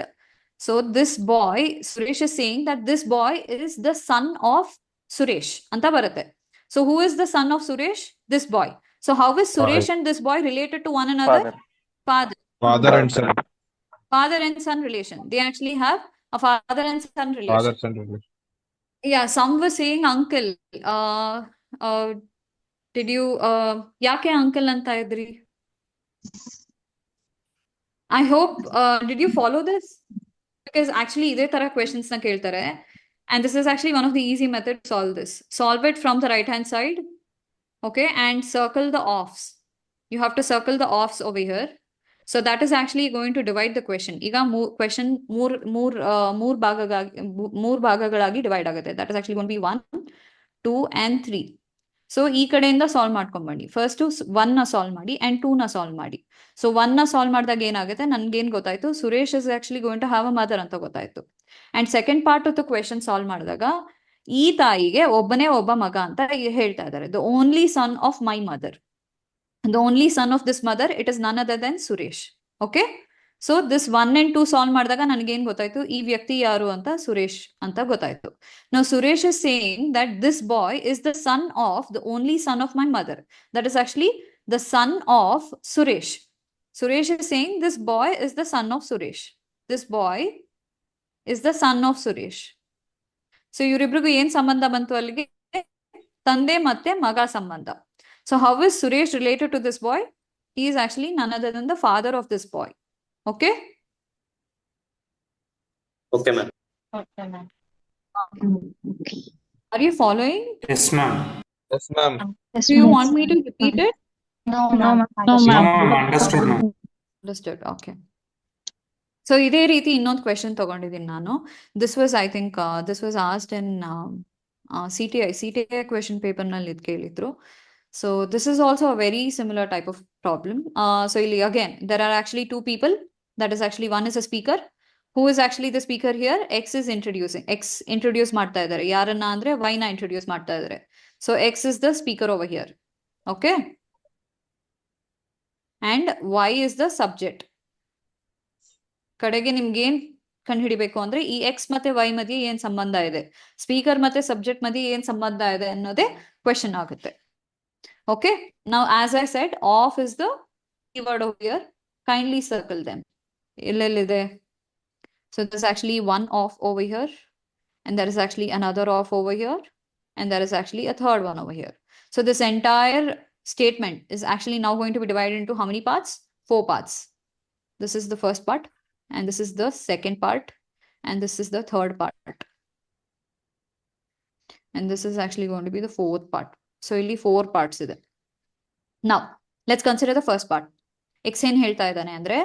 so this boy, Suresh is saying that this boy is the son of Suresh ಅಂತ ಬರುತ್ತೆ. So who is the son of Suresh? This boy. So how is Suresh and this boy related to one another? Father. Father. Father and son. Father and son relation. They actually have a father and son relation. Father son relation. Yeah, some were saying uncle. Did you ಯಾಕೆ uncle ಅಂತ ಇದ್ರಿ? I hope did you follow this? Because actually ಇದೇ ತರ questions ನ ಕೇಳ್ತಾರೆ. And this is actually one of the easy methods to solve this. Solve it from the right hand side. Okay, and circle the offs. You have to circle the offs over here. So that is actually going to divide the question. ಈಗ question ಮೂರ್ ಭಾಗಗಳಾಗಿ divide ಆಗುತ್ತೆ. That is actually going to be 1, 2 and 3. So ಈ ಕಡೆಯಿಂದ solve ಮಾಡ್ಕೊಂಡ್ಬನ್ನಿ. First 1 ನ solve ಮಾಡಿ and 2 ನ solve ಮಾಡಿ. ಸೊ 1 ನ ಸಾಲ್ವ್ ಮಾಡಿದಾಗ ಏನಾಗುತ್ತೆ? ನನ್ಗೇನ್ ಗೊತ್ತಾಯ್ತು? Suresh is actually going to have a mother ಅಂತ ಗೊತ್ತಾಯ್ತು. And second part of the question solve ಮಾಡಿದಾಗ ಈ ತಾಯಿಗೆ ಒಬ್ಬನೇ ಒಬ್ಬ ಮಗ ಅಂತ ಹೇಳ್ತಾ ಇದ್ದಾರೆ. The only son of my mother. The only son of this mother, it is none other than Suresh. Okay? So this 1 and 2 solve ಮಾಡಿದಾಗ ನನಗೇನ್ ಗೊತ್ತಾಯ್ತು? ಈ ವ್ಯಕ್ತಿ ಯಾರು ಅಂತ? ಸುರೇಶ್ ಅಂತ ಗೊತ್ತಾಯ್ತು. Now Suresh is saying that this boy is the son of the only son of my mother. That is actually the son of Suresh. Suresh is saying this boy is the son of Suresh. This boy is the son of Suresh. So ಇವರಿಬ್ರಿಗೂ ಏನ್ ಸಂಬಂಧ ಬಂತು ಅಲ್ಲಿಗೆ? ತಂದೆ ಮತ್ತೆ ಮಗ ಸಂಬಂಧ. So how is Suresh related to this boy? He is actually none other than the father of this boy. Okay? Okay, ma'am. Okay, ma'am. Are you following? Yes, ma'am. Yes, ma'am. Yes, Do you ma'am. want me to repeat it? No, No, ma'am. ma'am. No, No, ma'am. ma'am. Understood, ma'am. Understood. Okay. So ಇದೇ ರೀತಿ ಇನ್ನೊಂದು question ತಗೊಂಡಿದ್ದೀನಿ ನಾನು. This was, I think, this was asked in CTI question paper ನಲ್ಲಿ ಇದು ಕೇಳಿದ್ರು. So this is also a very similar type of problem. So ಇಲ್ಲಿ again, there are actually two people. That is actually one is a speaker. Who is actually the speaker here? X is introducing. X introduce ಮಾಡ್ತಾ ಇದ್ದಾರೆ. ಯಾರನ್ನ ಅಂದ್ರೆ Y ನ introduce ಮಾಡ್ತಾ ಇದ್ದಾರೆ. So X is the speaker over here. Okay? And Y is the subject. ಕಡೆಗೆ ನಿಮ್ಗೆ ಏನ್ ಕಂಡುಹಿಡಿಬೇಕು ಅಂದ್ರೆ ಈ ಎಕ್ಸ್ ಮತ್ತೆ ವೈ ಮಧ್ಯೆ ಏನ್ ಸಂಬಂಧ ಇದೆ, ಸ್ಪೀಕರ್ ಮತ್ತೆ ಸಬ್ಜೆಕ್ಟ್ ಮಧ್ಯೆ ಏನ್ ಸಂಬಂಧ ಇದೆ ಅನ್ನೋದೇ ಕ್ವೆಶನ್ ಆಗುತ್ತೆ. ಓಕೆ, ನಾವು as I said of is the keyword over here. Kindly circle them. ಎಲ್ಲೆಲ್ಲಿದೆ? So this actually one of over here, and there is actually another off over here, and there is actually a third one over here. So this entire statement is actually now going to be divided into how many parts? 4 parts. This is the first part, and this is the second part, and this is the third part, and this is actually going to be the fourth part. So only 4 parts ಇದೆ. Now let's consider the first part. X ಏನ್ ಹೇಳ್ತಾ ಇದ್ದಾನೆ ಅಂದ್ರೆ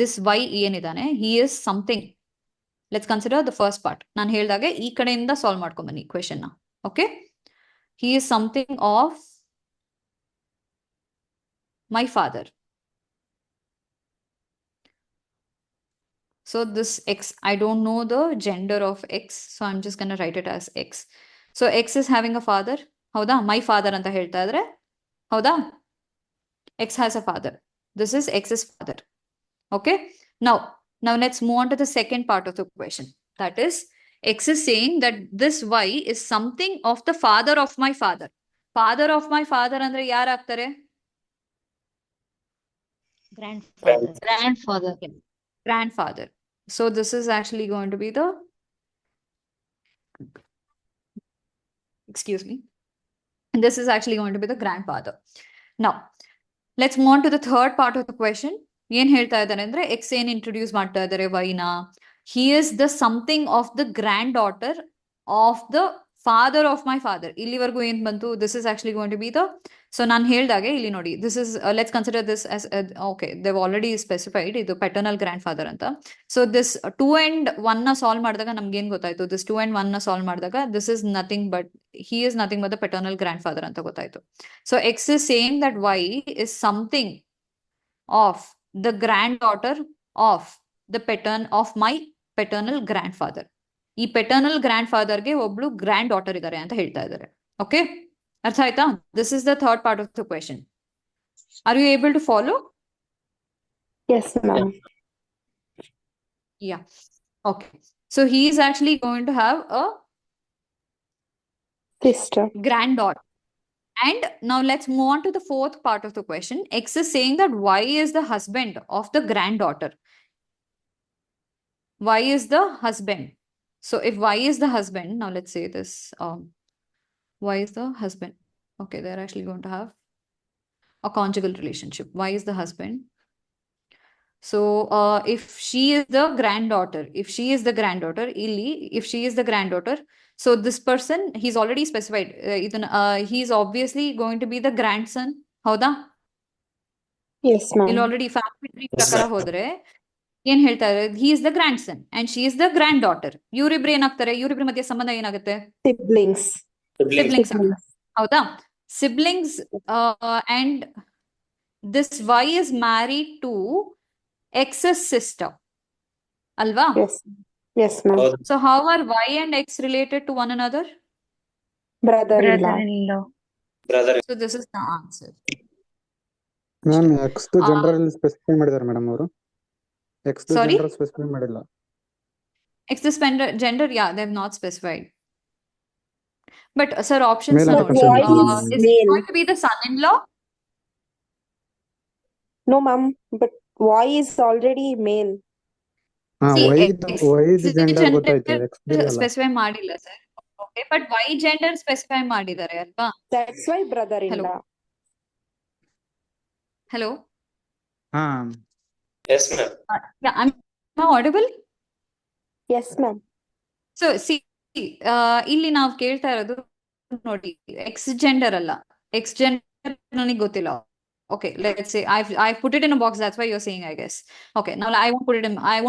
this y ಏನಿದಾನೆ, he is something. Let's consider the first part. ನಾನು ಹೇಳಿದಾಗೆ ಈ ಕಡೆಯಿಂದ solve ಮಾಡ್ಕೊಂಬನ್ನಿ question ನ. Okay, he is something of my father. So this X, I don't know the gender of X, so I'm just gonna write it as X. So X is having a father. ಹೌದಾ? My father ಅಂತ ಹೇಳ್ತಾ ಇದ್ರೆ ಹೌದಾ? X has a father. This is X's father. Okay, now let's move on to the second part of the question. That is, X is saying that this Y is something of the father of my father. Father of my father ಅಂದ್ರೆ ಯಾರಾಗ್ತಾರೆ? Grandfather. Grandfather. Grandfather. So this is actually going to be the, excuse me, and this is actually going to be the grandfather. Now let's move on to the third part of the question. ಏನ್ ಹೇಳ್ತಾ ಇದ್ದಾರೆ ಅಂದ್ರೆ X ಏನ್ introduce ಮಾಡ್ತಾ ಇದ್ದಾರೆ Y ನ, he is the something of the granddaughter of the father of my father. ಇಲ್ಲಿವರೆಗೂ ಏನ್ ಬಂತು? This is actually going to be the, so ನಾನು ಹೇಳ್ದಾಗೆ ಇಲ್ಲಿ ನೋಡಿ, this is let's consider this as okay, they've already specified ಇದು paternal grandfather ಅಂತ. So this 2 and 1 ನ ಸಾಲ್ವ್ ಮಾಡಿದಾಗ ನಮ್ಗೆ ಏನ್ ಗೊತ್ತಾಯ್ತು? This 2 and 1 ನ ಸಾಲ್ವ್ ಮಾಡಿದಾಗ this is nothing but he is nothing but the paternal grandfather anta gottayitu. So X is saying that Y is something of the granddaughter of my paternal grandfather. ಈ paternal grand ಫಾದರ್ಗೆ ಒಬ್ಳು grand daughter ಇದ್ದಾರೆ ಅಂತ ಹೇಳ್ತಾ ಇದ್ದಾರೆ. Okay, ಅರ್ಥ ಆಯ್ತಾ? This is the third part of the question. Are you able to follow? Yes, ma'am. Yeah. Okay. So he is actually going to have a Sister. granddaughter. And now let's move on to the fourth part of the question. X is saying that Y is the husband of the granddaughter. Y is the husband. So if Y is the husband, now let's say this, Y is the husband. Okay, they're actually going to have a conjugal relationship. Y is the husband. So if she is the granddaughter, if she is the granddaughter, so this person, he's already specified, he's obviously going to be the grandson. Howda? Yes, ma'am. ಇಲ್ಲಿ already family tree Yes, ಪ್ರಕಾರ ma'am. ಹೋದ್ರೆ ಏನ್ ಹೇಳ್ತಾರೆ? He is the grandson and she is the granddaughter. ಇವರಿಬ್ರು ಏನಾಗ್ತಾರೆ? ಇವರಿಬ್ರ ಮಧ್ಯೆ ಸಂಬಂಧ ಏನಾಗುತ್ತೆ? Siblings. ಸಿಬ್ಲಿಂಗ್ಸ್. ಹೌದಾ? Siblings. And this Y is married to X's sister ಅಲ್ವಾ? Yes. Yes, ma'am. ಹೌದು. So how are Y and X related to one another? Brother-in-law. Brother-in-law. Brother. So this is the answer. Ma'am X gender ಅಲ್ಲಿ specify ಮಾಡಿದ್ದಾರೆ madam ಅವರು. X Sorry? Gender specify ಮಾಡಿಲ್ಲ. X the gender, yeah, they've not specified. But sir, options Male are and not. female. Is Is it male. going to be the son-in-law? No, ma'am. But Y is already male. ಹಾ, See, ವೈದ್ X gender gender ಗೊತ್ತಾಯ್ತು, X ಅಲ್ಲ. specify ಮಾಡಿಲ್ಲ sir. Okay, but Y gender specify ಮಾಡಿದ್ದಾರೆ ಅಲ್ವಾ? That's why brother-in-law. Hello? ಹಾ, Yes, ma'am. Yeah, I'm audible? Yes, ma'am. So see, ಇಲ್ಲಿ ನಾವು ಕೇಳ್ತಾ ಇರೋದು ನೋಡಿ, ಎಕ್ಸ್ ಜೆಂಡರ್ ಅಲ್ಲ. ಎಕ್ಸ್ ಜೆಂಡರ್ ನನಗೆ ಗೊತ್ತಿಲ್ಲ. Okay, let's say I put it in a box, that's why you are saying, I guess. Okay, now I won't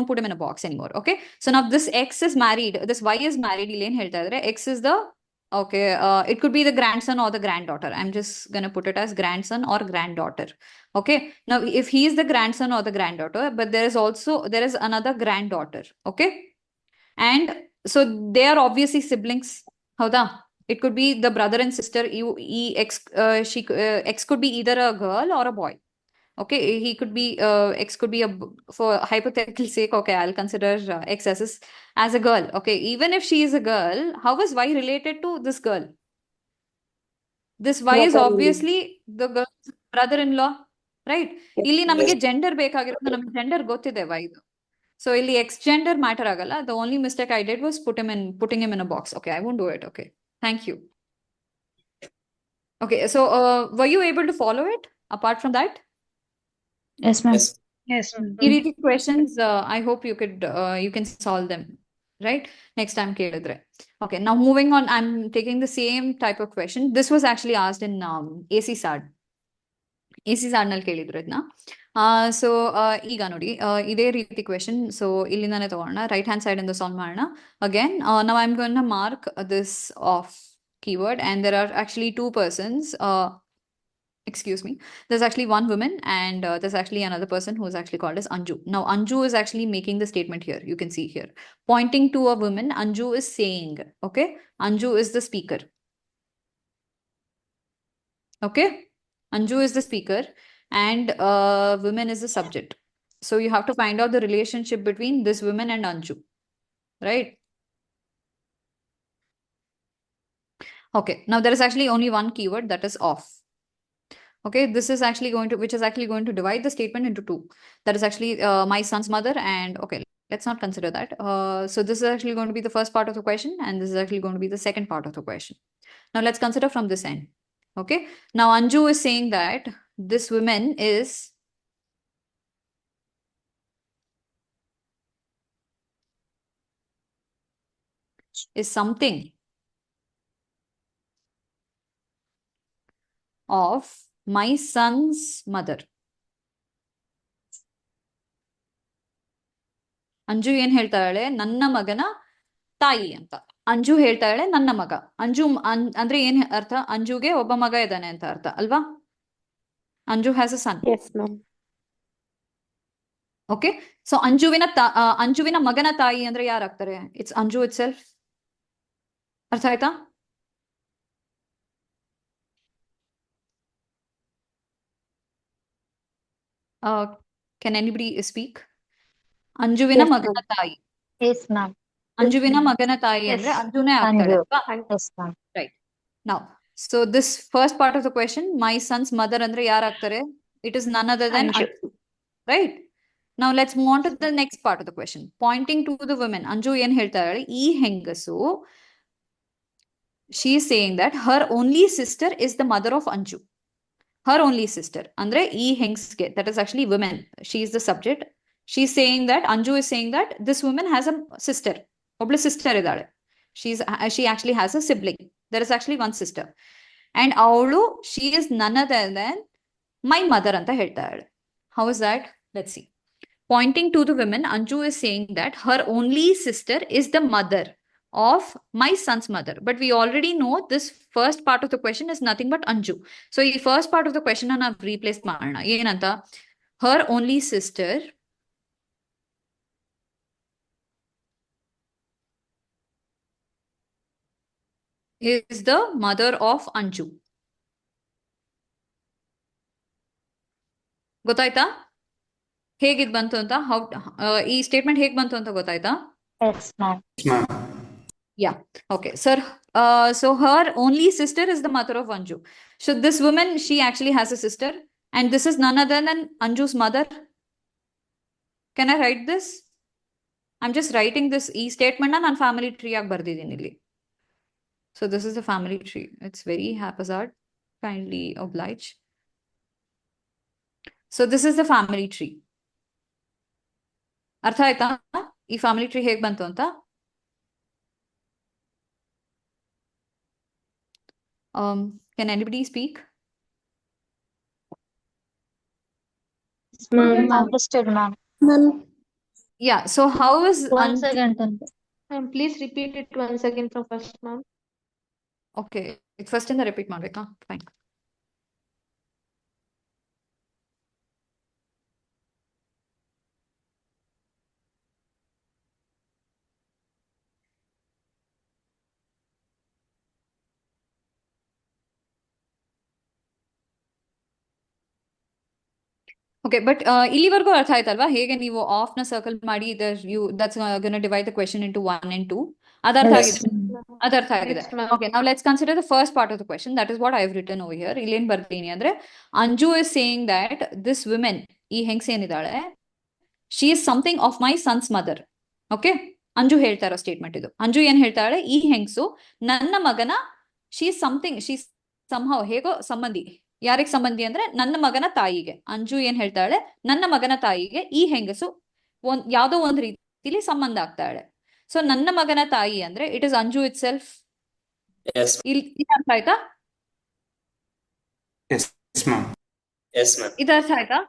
put him in a box anymore. Okay, so now this X is married, this Y is married. ಇಲ್ಲಿ ಏನ್ ಹೇಳ್ತಾ ಇದ್ದಾರೆ? X is the, okay, it could be the grandson or the granddaughter. I'm just gonna put it as grandson or granddaughter. Okay, now if he is the grandson or the granddaughter, but there is another granddaughter. Okay, and so they are obviously siblings. Howda? It could be the brother and sister. X could be either a girl or a boy. Okay, he could be, X could be for hypothetical sake, okay, I'll consider X as a girl. Okay, even if she is a girl, how is Y related to this girl? This Y is Brother-in-law. obviously the girl's brother-in-law, right? Yes. ಇಲ್ಲಿ ನಮಗೆ gender ಬೇಕಾಗಿರೋದು, ನಮಗೆ gender ಗೊತ್ತಿದೆ Y ಇದು. So ಇಲ್ಲಿ X gender matter ಆಗಲ್ಲ. The only mistake I did was putting him in a box. Okay, I won't do it. Okay, thank you. Okay, so were you able to follow it apart from that? Yes, ma'am. Yes. Yes, ಈ ರೀತಿ questions, I hope you can solve them, right? Next time ಕೇಳಿದ್ರೆ. Okay, now moving on, I'm taking the same type of question. This was actually asked in AC SAD. AC SAD ನಲ್ಲಿ ಕೇಳಿದ್ರು ಇದನ್ನ. So ಈಗ ನೋಡಿ, ಇದೇ ರೀತಿ question. So ಇಲ್ಲಿಂದಾನೆ ತಗೋಣ, ರೈಟ್ ಹ್ಯಾಂಡ್ ಸೈಡ್ ಇಂದ ಸಾಲ್ವ್ ಮಾಡೋಣ. ಅಗೇನ್ ನಾವು I am going to mark this of keyword, and there are actually two persons. Excuse me. There's actually one woman, and there's actually another person who is actually called as Anju. Now, Anju is actually making the statement here. You can see here, pointing to a woman. Anju is saying, okay, Anju is the speaker. Okay, Anju is the speaker, and women is the subject. So you have to find out the relationship between this woman and Anju, right? Okay, now there is actually only one keyword, that is off. Okay, this is actually going to divide the statement into two. That is actually my son's mother, and okay, let's not consider that. So this is actually going to be the first part of the question, and this is actually going to be the second part of the question. Now let's consider from this end. Okay, now Anju is saying that this woman is something of my son's mother. Anju ಏನ್ ಹೇಳ್ತಾಳೆ? ನನ್ನ ಮಗನ ತಾಯಿ ಅಂತ. ಅಂಜು ಹೇಳ್ತಾಳೆ ನನ್ನ ಮಗ. ಅಂಜು ಅಂದ್ರೆ ಏನ್ ಅರ್ಥ? ಅಂಜುಗೆ ಒಬ್ಬ ಮಗ ಇದ್ದಾನೆ ಅಂತ ಅರ್ಥ ಅಲ್ವಾ? Anju has a son. Yes, ma'am. Okay, so ಅಂಜುವಿನ ಮಗನ ತಾಯಿ ಅಂದ್ರೆ ಯಾರಾಗ್ತಾರೆ? It's Anju itself. ಅರ್ಥ ಆಯ್ತಾ? Can anybody speak? ಅಂಜುವಿನ Yes, ಮಗನ ma'am. ತಾಯಿ. Yes, ma'am. ಅಂಜುವಿನ ಮಗನ ತಾಯಿ ಅಂದ್ರೆ ಅಂಜುನೇ ಆಗ್ತಾಳೆ Anju. ಅಲ್ವಾ? Yes, ma'am. Right. Now, so this first part of the question, my son's mother andre ಯಾರಾಗ್ತಾರೆ? It is none other than Anju. Anju. Right? Now let's move on to the next part of the question. Pointing to the women. Anju ಏನ್ ಹೇಳ್ತಾಳೆ? ಈ ಹೆಂಗಸು, she is saying that her only sister is the mother of Anju. Her only sister. Andre ಈ ಹೆಂಗಸ್ಗೆ, that is actually women. She is the subject. She is saying that, Anju is saying that this woman has a sister. ಒಬ್ಳು sister ಇದ್ದಾಳೆ. She actually has a sibling. There is actually one sister. And ಅವಳು, she is none other than my mother ಅಂತ ಹೇಳ್ತಾಳೆ. How is that? Let's see. Pointing to the women, Anju is saying that her only sister is the mother of my son's mother. But we already know this first part of the question is nothing but Anju. So ಈ first part of the question ನಾವು replace ಮಾಡೋಣ. ಏನಂತ? Her only sister is the mother of Anju. ಗೊತ್ತಾಯ್ತಾ ಹೇಗಿದ್ ಬಂತು ಅಂತ? ಈ statement ಹೇಗ್ ಬಂತು ಅಂತ ಗೊತ್ತಾಯ್ತಾ? Yes, ma'am. Yeah. Okay, sir. So her only sister is the mother of Anju. So this woman, she actually has a sister, and this is none other than Anju's mother. Can I write this? I'm just writing this e statement and family tree ಆಗಿ ಬರ್ದಿದ್ದೀನಿ ಇಲ್ಲಿ. So this is the family tree. It's very haphazard. Kindly oblige. So this is the family tree. ಅರ್ಥ ಆಯ್ತಾ ಈ family tree ಹೇಗ್ ಬಂತು ಅಂತ? Can anybody speak? Ma'am. Understood, ma'am. Ma'am, Yeah. So how is Once again, Tanvi. Please repeat it once again from first, ma'am. Okay, first ಇಂದ repeat ಮಾಡ್ಬೇಕಾ? Fine. Okay, but ಇಲ್ಲಿವರೆಗೂ ಅರ್ಥ ಆಯ್ತಲ್ವಾ ಹೇಗೆ ನೀವು ಆಫ್ ನ ಸರ್ಕಲ್ ಮಾಡಿ that's gonna divide the question into 1 and 2. ಅದರ್ಥ Yes, ಆಗಿದೆ? ma'am. ಅದರ್ಥ ಆಗಿದೆ. Yes, ma'am. Okay, now let's consider the first part of the question. That is what I have written over here. ಇಲ್ಲಿ ಏನ್ ಬರ್ತೀನಿ ಅಂದ್ರೆ, Anju is saying that this women, ಈ ಹೆಂಗ್ಸ್ ಏನಿದ್ದಾಳೆ, she is something of my son's mother. Okay, Anju ಹೇಳ್ತಾ ಇರೋ statement ಇದು. ಅಂಜು ಏನ್ ಹೇಳ್ತಾಳೆ? ಈ ಹೆಂಗ್ಸು ನನ್ನ ಮಗನ, ಶಿ ಇಸ್ ಸಮಥಿಂಗ್, ಶಿ ಸಂಹೌ, ಹೇಗೋ ಸಂಬಂಧಿ. ಯಾರಿಗ್ ಸಂಬಂಧಿ ಅಂದ್ರೆ ನನ್ನ ಮಗನ ತಾಯಿಗೆ. ಅಂಜು ಏನ್ ಹೇಳ್ತಾಳೆ? ನನ್ನ ಮಗನ ತಾಯಿಗೆ ಈ ಹೆಂಗಸು ಯಾವ್ದೋ ಒಂದ್ ರೀತಿಲಿ ಸಂಬಂಧ ಆಗ್ತಾಳೆ. ಸೊ ನನ್ನ ಮಗನ ತಾಯಿ ಅಂದ್ರೆ it is Anju it self. Yes. ಇಲ್ಲಿ ಅರ್ಥ ಆಯ್ತಾ? Yes, ma'am. Yes, ma'am. ಇದು ಅರ್ಥ ಆಯ್ತಾ?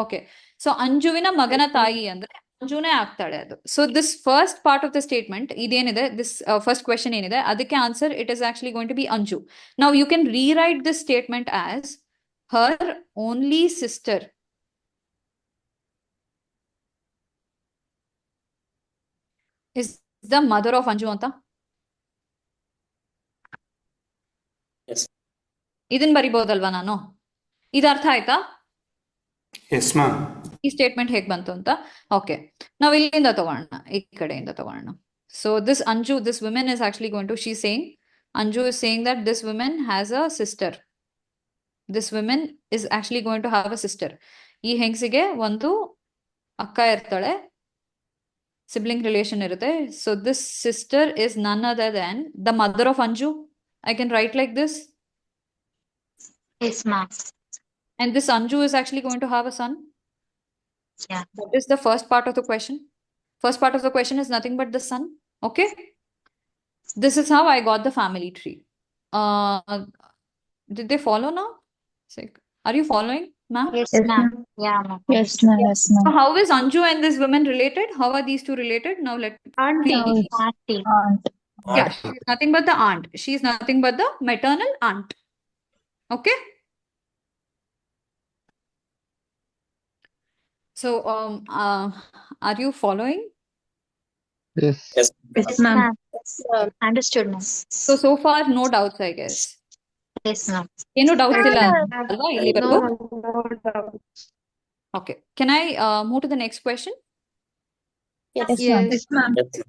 ಓಕೆ, ಸೊ ಅಂಜುವಿನ ಮಗನ ತಾಯಿ ಅಂದ್ರೆ ಅಂಜುನೇ ಆಗ್ತಾಳೆ ಅದು. So this first part of the statement ಇದೇನಿದೆ, ದಿಸ್ ಫಸ್ಟ್ ಕ್ವೆಶನ್ ಏನಿದೆ, ಅದಕ್ಕೆ answer it is actually going to be Anju. Now you can rewrite this statement as her only sister is the mother of Anju ಅಂತ. Yes. ಇದನ್ ಬರಿಬಹುದಲ್ವಾ ನಾನು? ಇದು ಅರ್ಥ ಆಯ್ತಾ Yes, ma'am. ಈ ಸ್ಟೇಟ್ಮೆಂಟ್ ಹೇಗ್ ಬಂತು ಅಂತ? ಓಕೆ, ನಾವ್ ಇಲ್ಲಿಂದ ತಗೋಣ, ಈ ಕಡೆಯಿಂದ ತಗೋಣ. So this Anju, this women is actually going to, she saying, Anju is saying that this women has a sister. This women is actually going to have a sister. ಈ ಹೆಂಗಸಿಗೆ ಒಂದು ಅಕ್ಕ ಇರ್ತಾಳೆ, ಸಿಬ್ಲಿಂಗ್ ರಿಲೇಷನ್ ಇರುತ್ತೆ. So this sister is none other than the mother of Anju. I can write like this. Yes, ma'am. And this Anju is actually going to have a son. Yeah. That is the first part of the question. First part of the question is nothing but the son. Okay. This is how I got the family tree. Did they follow now? Are you following? Ma'am? Yes, Yes, ma'am. ma'am. Yeah, ma'am. Yes, ma'am. Yes, So how is Anju and this woman related? How are these two related? Now Auntie. please. Auntie. Yeah, she's nothing but the aunt. She's nothing but the maternal aunt. Okay? So, are you following? Yes. Yes. Yes, Yes, ma'am. ma'am. Yes, understood, ma'am. So far, no doubts, I guess. Yes, ma'am. ಏನು doubts ಇಲ್ಲ No, ಅಲ್ವಾ ಇಲ್ಲಿವರೆಗೂ? no doubt. Okay. Can I move to the next question? Yes, Yes. Yes, ma'am. Yes.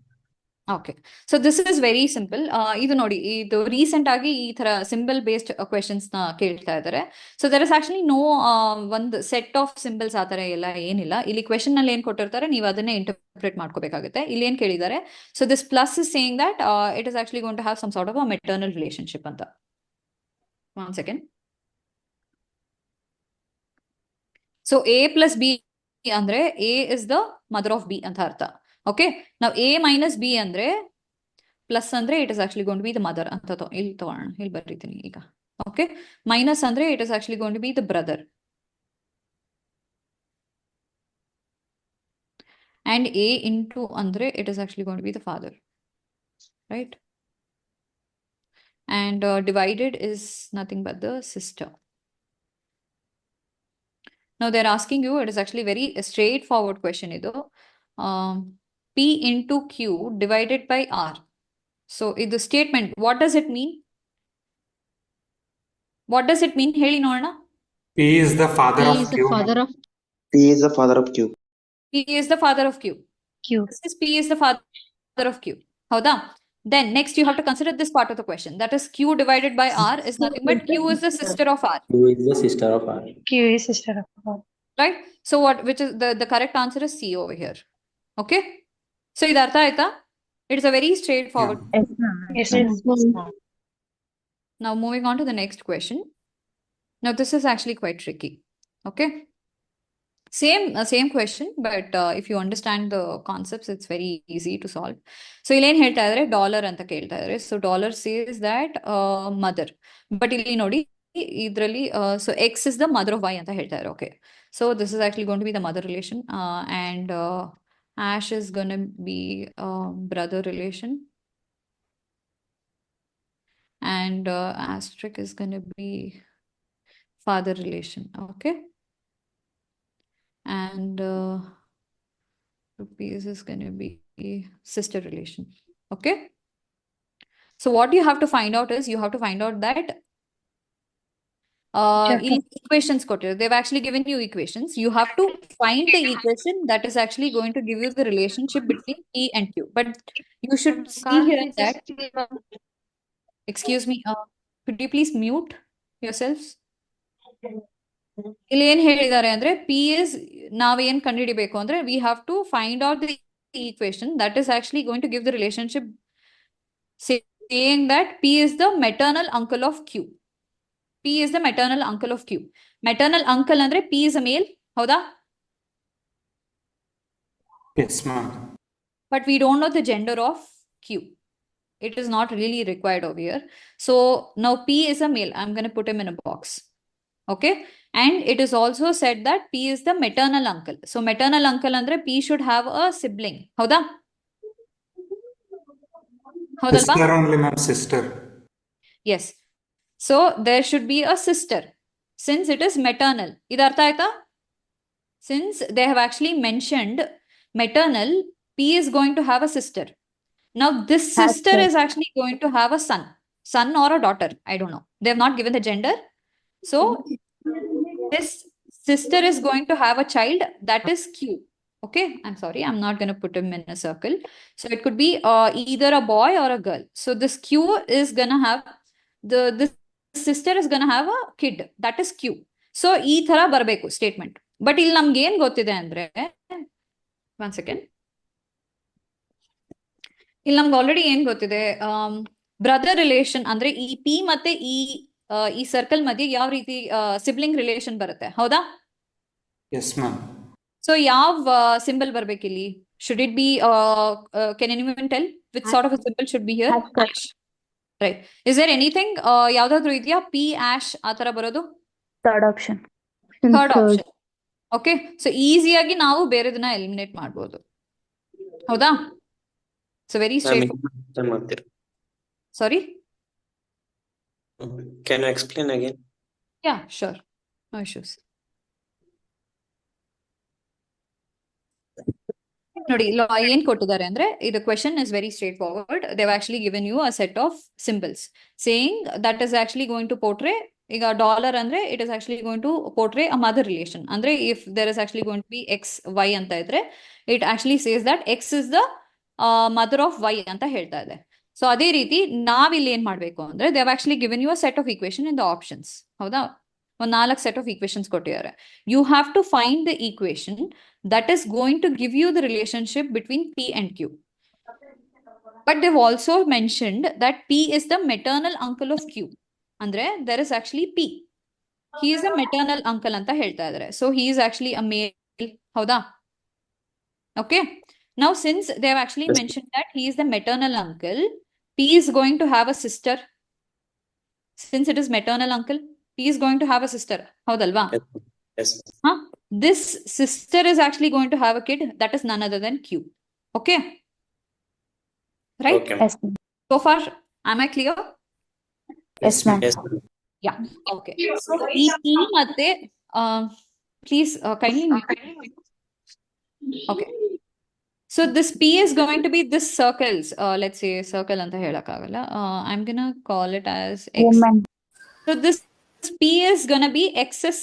Okay so this is very simple. ಇದು ನೋಡಿ, ಇದು recent ಆಗಿ ಈ ತರ ಸಿಂಬಲ್ ಬೇಸ್ಡ್ ಕ್ವೆಶನ್ಸ್ ನ ಕೇಳ್ತಾ ಇದ್ದಾರೆ. So there is actually no ಒಂದು ಸೆಟ್ ಆಫ್ ಸಿಂಬಲ್ಸ್ ಆ ತರ ಎಲ್ಲ ಏನಿಲ್ಲ. ಇಲ್ಲಿ ಕ್ವೆಶನ್ ನಲ್ಲಿ ಏನ್ ಕೊಟ್ಟಿರ್ತಾರೆ ನೀವು ಅದನ್ನೇ ಇಂಟರ್ಪ್ರಿಟ್ ಮಾಡ್ಕೋಬೇಕಾಗುತ್ತೆ. ಇಲ್ಲಿ ಏನ್ ಕೇಳಿದ್ದಾರೆ, so this plus is saying that it is actually going to have some sort of a maternal relationship ಅಂತ. One second. So a plus b ಅಂದ್ರೆ a is the mother of b ಅಂತ ಅರ್ಥ. Okay, ನಾವು a minus b ಅಂದ್ರೆ plus ಅಂದ್ರೆ it is actually gonna be the mother ಅಂತ ಇಲ್ಲಿ ತಗೋಣ, ಇಲ್ಲಿ ಬರೀತೀನಿ ಈಗ. ಓಕೆ, ಮೈನಸ್ ಅಂದ್ರೆ it is actually gonna be the brother. And A into ಅಂದ್ರೆ it is actually gonna be the father, right? And divided is nothing but the sister. Now they're asking you, it is actually very straightforward question idu. P into Q divided by R. So in the statement, what does it mean? What does it mean? Heli nodana. P is the father He of is the Q. father of P is the father of Q. P is the father of Q. Q. This is P is the father of Q. Howda? Then next you have to consider this part of the question. That is Q divided by R is nothing but Q is the sister of R. Q is the sister of R. Q is sister of God. Right? So what, which is the correct answer is C over here. Okay? So ಇದು ಅರ್ಥ ಆಯ್ತಾ? It's a very straightforward. Yes, ma'am. Yes, Yes, ma'am. Now moving on to the next question. Now this is actually quite tricky. Okay? Same question, but if you understand the concepts, it's very easy to solve. So ಇಲ್ಲಿ ಏನ್ ಹೇಳ್ತಾ ಇದ್ದಾರೆ, dollar ಅಂತ ಕೇಳ್ತಾ ಇದ್ದಾರೆ. So dollar says that mother, but ಇಲ್ಲಿ ನೋಡಿ ಇದರಲ್ಲಿ so x is the mother of y ಅಂತ ಹೇಳ್ತಾ ಇದ್ದಾರೆ. Okay, so this is actually gonna to be the mother relation, and hash is gonna be brother relation, and asterisk is going to be father relation. Okay, and rupees is going to be sister relation. Okay, so what you have to find out is you have to find out that in equations they've actually given you equations. You have to find the equation that is actually going to give you the relationship between P and Q, but you should see here that, excuse me, could you please mute yourselves? ಇಲ್ಲಿ ಏನ್ ಹೇಳಿದ್ದಾರೆ ಅಂದ್ರೆ P is ನಾವೇನ್ ಕಂಡುಹಿಡಿಬೇಕು ಅಂದ್ರೆ we have to find out the equation that is actually going to give the relationship saying that P is the maternal uncle of Q. P is the maternal uncle of Q. Maternal uncle ಅಂದ್ರೆ P is a male, ಹೌದಾ? Yes, ma'am. But we don't know the gender of Q. It is not really required over here. So now P is a male. I'm going to put him in a box. Okay, and it is also said that P is the maternal uncle. So maternal uncle andre P should have a sibling. Howda? Sister only, ma'am, sister. Yes. So there should be a sister since it is maternal. Idu artha aita? Since they have actually mentioned maternal, P is going to have a sister. Now this sister is actually going to have a son or a daughter. I don't know. They have not given the gender. So this sister is going to have a child that is Q. Okay, I'm sorry, I'm not going to put him in a circle. So it could be either a boy or a girl. So this Q is going to have this sister is going to have a kid that is Q. So ee thara barbeku statement. But ಇಲ್ಲಿ ನಮ್ಗೆ ಏನ್ ಗೊತ್ತಿದೆ ಅಂದ್ರೆ, one second, ಇಲ್ಲಿ ನಮ್ಗೆ already ಏನ್ ಗೊತ್ತಿದೆ, brother relation ಅಂದ್ರೆ ಈ ಪಿ ಮತ್ತೆ ಈ ಸರ್ಕಲ್ ಮಧ್ಯೆ ಯಾವ ರೀತಿ ಸಿಬ್ಲಿಂಗ್ ರಿಲೇಷನ್ ಬರುತ್ತೆ, ಹೌದಾ? Yes, ma'am. ಸೊ ಯಾವ ಸಿಂಬಲ್ ಬರ್ಬೇಕಿಲ್ಲಿ? Should it be can anyone tell which sort of a symbol should be here? Right. Is there anything ಯಾವ್ದಾದ್ರು ಇದೆಯಾ ಪಿ ಆಶ್ ಆ ತರ ಬರೋದು? Third option. Third option. Okay, so ಈಸಿಯಾಗಿ ನಾವು ಬೇರೆದನ್ನ ಎಲಿಮಿನೇಟ್ ಮಾಡ್ಬೋದು. ಹೌದಾ? So very straight. ಮಾಡ್ತೀರಾ? Sorry, Can you explain again? Yeah sure, no issues. ನೋಡಿ ಏನ್ ಕೊಟ್ಟಿದ್ದಾರೆ ಅಂದ್ರೆ, ಇದು question is very straightforward. They've actually given you a set of symbols saying that is actually going to portray. ಈಗ dollar ಅಂದ್ರೆ it is actually going to portray a mother relation. ಅಂದ್ರೆ if there is actually going to be x y ಅಂತ ಇದ್ರೆ, it actually says that x is the mother of y ಅಂತ ಹೇಳ್ತಾ ಇದೆ. So ಅದೇ ರೀತಿ ನಾವಿಲ್ಲಿ ಏನ್ ಮಾಡ್ಬೇಕು ಅಂದ್ರೆ, they've actually given you a set of equation in the options. ಹೌದಾ? ಒಂದ್ 4 ಸೆಟ್ ಆಫ್ ಈಕ್ವೇಶನ್ಸ್ ಕೊಟ್ಟಿದ್ದಾರೆ. You have to find the equation that is going to give you the relationship between P and Q. But they've also mentioned that P is the maternal uncle of Q. Andre, there is actually P. He is a maternal uncle anta helta idare. So he is actually a male. Hauda? Okay. Now, since they have actually mentioned that he is the maternal uncle, P is going to have a sister. Since it is maternal uncle, P is going to have a sister. Haudalva? Yes. Huh? This sister is actually going to have a kid that is none other than Q. Okay? Right? Okay. Yes, ma'am. So far, am I clear? Yes, ma'am. Yes. Yeah. Okay. So, E matte, please kindly mute. Okay. So this P is going to be this circles. Let's say circle anta helakagalla. I'm gonna call it as X. Woman. So this P is gonna be X's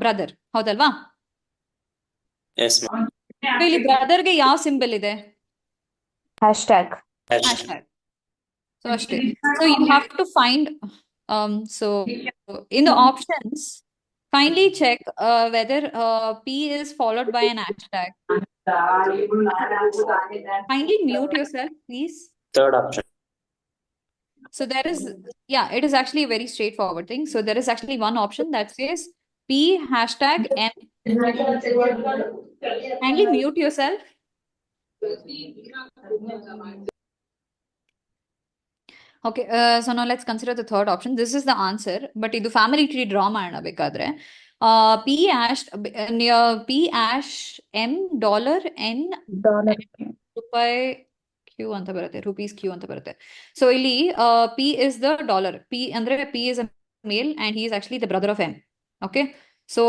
brother. Haudalva? Yes, ma'am. So ಇಲ್ಲಿ brother ಗೆ ಯಾವ symbol ಇದೆ? Hashtag. Hashtag. So ಅಷ್ಟೇ. So you have to find so in the options, kindly check whether P is followed by an hashtag. Kindly mute yourself, please. Third option. So there is, yeah, it is actually a very straightforward thing. So there is actually one option that says P hashtag M. Kindly mute yourself. Okay, so now let's consider the third option. This is the answer, but ಇದು family tree draw ಮಾಡೋಣ ಬೇಕಾದ್ರೆ. P hash P hash M dollar N Dollar. ರೂಪಾಯಿ Q ಅಂತ ಬರುತ್ತೆ, rupees Q ಅಂತ ಬರುತ್ತೆ. So ಇಲ್ಲಿ P is the dollar. P ಅಂದ್ರೆ P is a male and he is actually the brother of M. Okay, so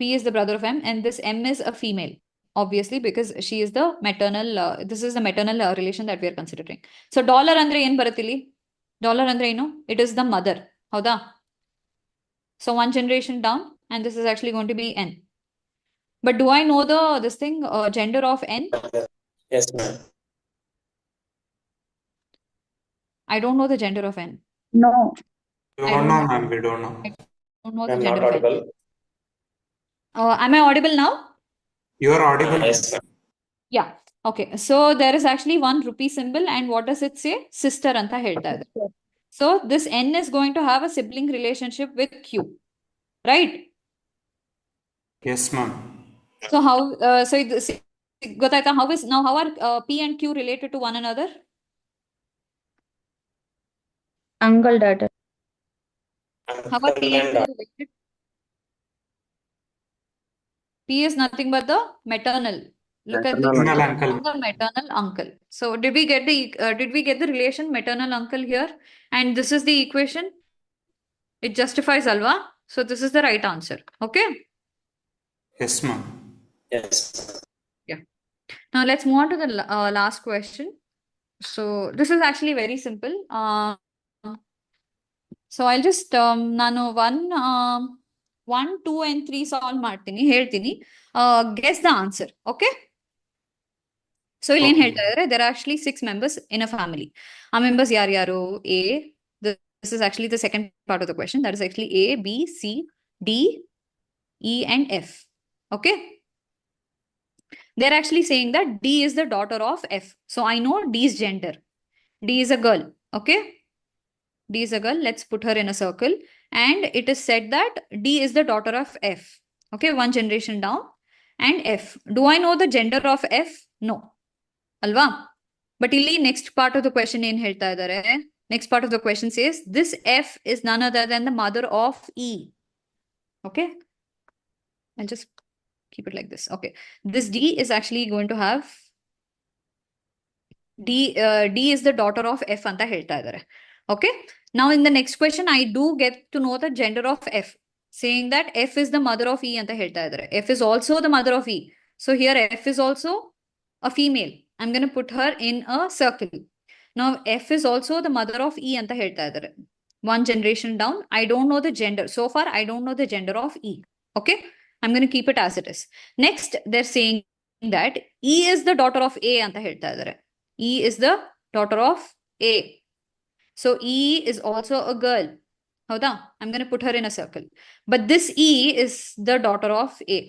P is the brother of M and this M is a female. Obviously, because she is the maternal, this is the maternal relation that we are considering. So dollar andre ಏನ್ ಬರುತ್ತೆ ಇಲ್ಲಿ? Dollar andre ಏನು? It is the mother. ಹೌದಾ? So one generation down and this is actually going to be N. But do I know this thing, gender of N? Yes, ma'am. I don't know the gender of N. No. We I don't don't know, know. ma'am. We don't know. I don't know the I'm not gender of N. audible. Am I audible now? You are audible. Yes, ma'am. Yeah. Okay. So there is actually one rupee symbol and what does it say? Sister anta ಹೇಳ್ತಾ ಇದೆ. So this N is going to have a sibling relationship with Q. Right? Yes, ma'am. So how so ಗೊತ್ತಾಯ್ತಾ? How are P and Q related to one another? Uncle daughter. How are P and Uncle Q related? P is nothing but the maternal. Look at Maternal this. uncle. The maternal uncle. So did we get the relation maternal uncle here? And this is the equation. It justifies alva. So this is the right answer. Okay. Yes, ma'am. Yes. Yeah. Now let's move on to the last question. So this is actually very simple. So I'll just ನಾನು 1, 2 and 3 solve ಮಾಡ್ತೀನಿ, ಹೇಳ್ತೀನಿ. Guess the answer. Okay. So ಇಲ್ಲಿ ಏನ್ ಹೇಳ್ತಾ ಇದ್ದಾರೆ, there are actually 6 members in a family. ಆ members ಯಾರ್ಯಾರು? A. This is actually the second part of the question. That is actually A, B, C, D, E and F. Okay. They're actually saying that D is the daughter of F. So I know D's gender. D is a girl. Okay. D is a girl. Let's put her in a circle. And it is said that D is the daughter of F. Okay. One generation down. And F. Do I know the gender of F? No. Alva. But ಇಲ್ಲಿ next part of the question ಏನ್ ಹೇಳ್ತಾ ಇದ್ದಾರೆ? Next part of the question says, this F is none other than the mother of E. Okay. I'll just keep it like this. Okay. This D is actually going to have D is the daughter of F ಅಂತ ಹೇಳ್ತಾ ಇದ್ದಾರೆ. Okay. Now in the next question, I do get to know the gender of F, saying that F is the mother of E ಅಂತ ಹೇಳ್ತಾ ಇದ್ದಾರೆ. F is also the mother of E. So here F is also a female. I'm going to put her in a circle. Now F is also the mother of E ಅಂತ ಹೇಳ್ತಾ ಇದ್ದಾರೆ. One generation down, I don't know the gender. So far, I don't know the gender of E. Okay. I'm going to keep it as it is. Next, they're saying that E is the daughter of A ಅಂತ ಹೇಳ್ತಾ ಇದ್ದಾರೆ. E is the daughter of A. So E is also a girl. Howda? I'm going to put her in a circle. But this E is the daughter of A.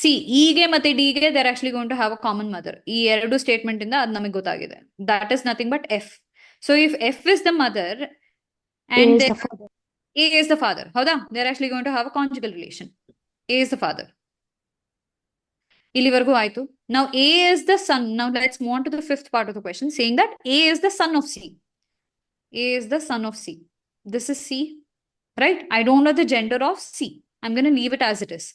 See, E ಗೆ ಮತ್ತೆ D ಗೆ they're actually going to have a common mother. ಈ ಎರಡು statement ಇಂದ ಅದು ನಮಗೆ ಗೊತ್ತಾಗಿದೆ. That is nothing but F. So if F is the mother and A is then the father. A is the father, howda? They're actually going to have a conjugal relation. A is the father. ಇಲ್ಲಿವರೆಗೂ ಆಯ್ತು. Now A is the son. Now let's move on to the fifth part of the question, saying that A is the son of C. A is the son of C. This is C, right? I don't know the gender of C. I'm going to leave it as it is.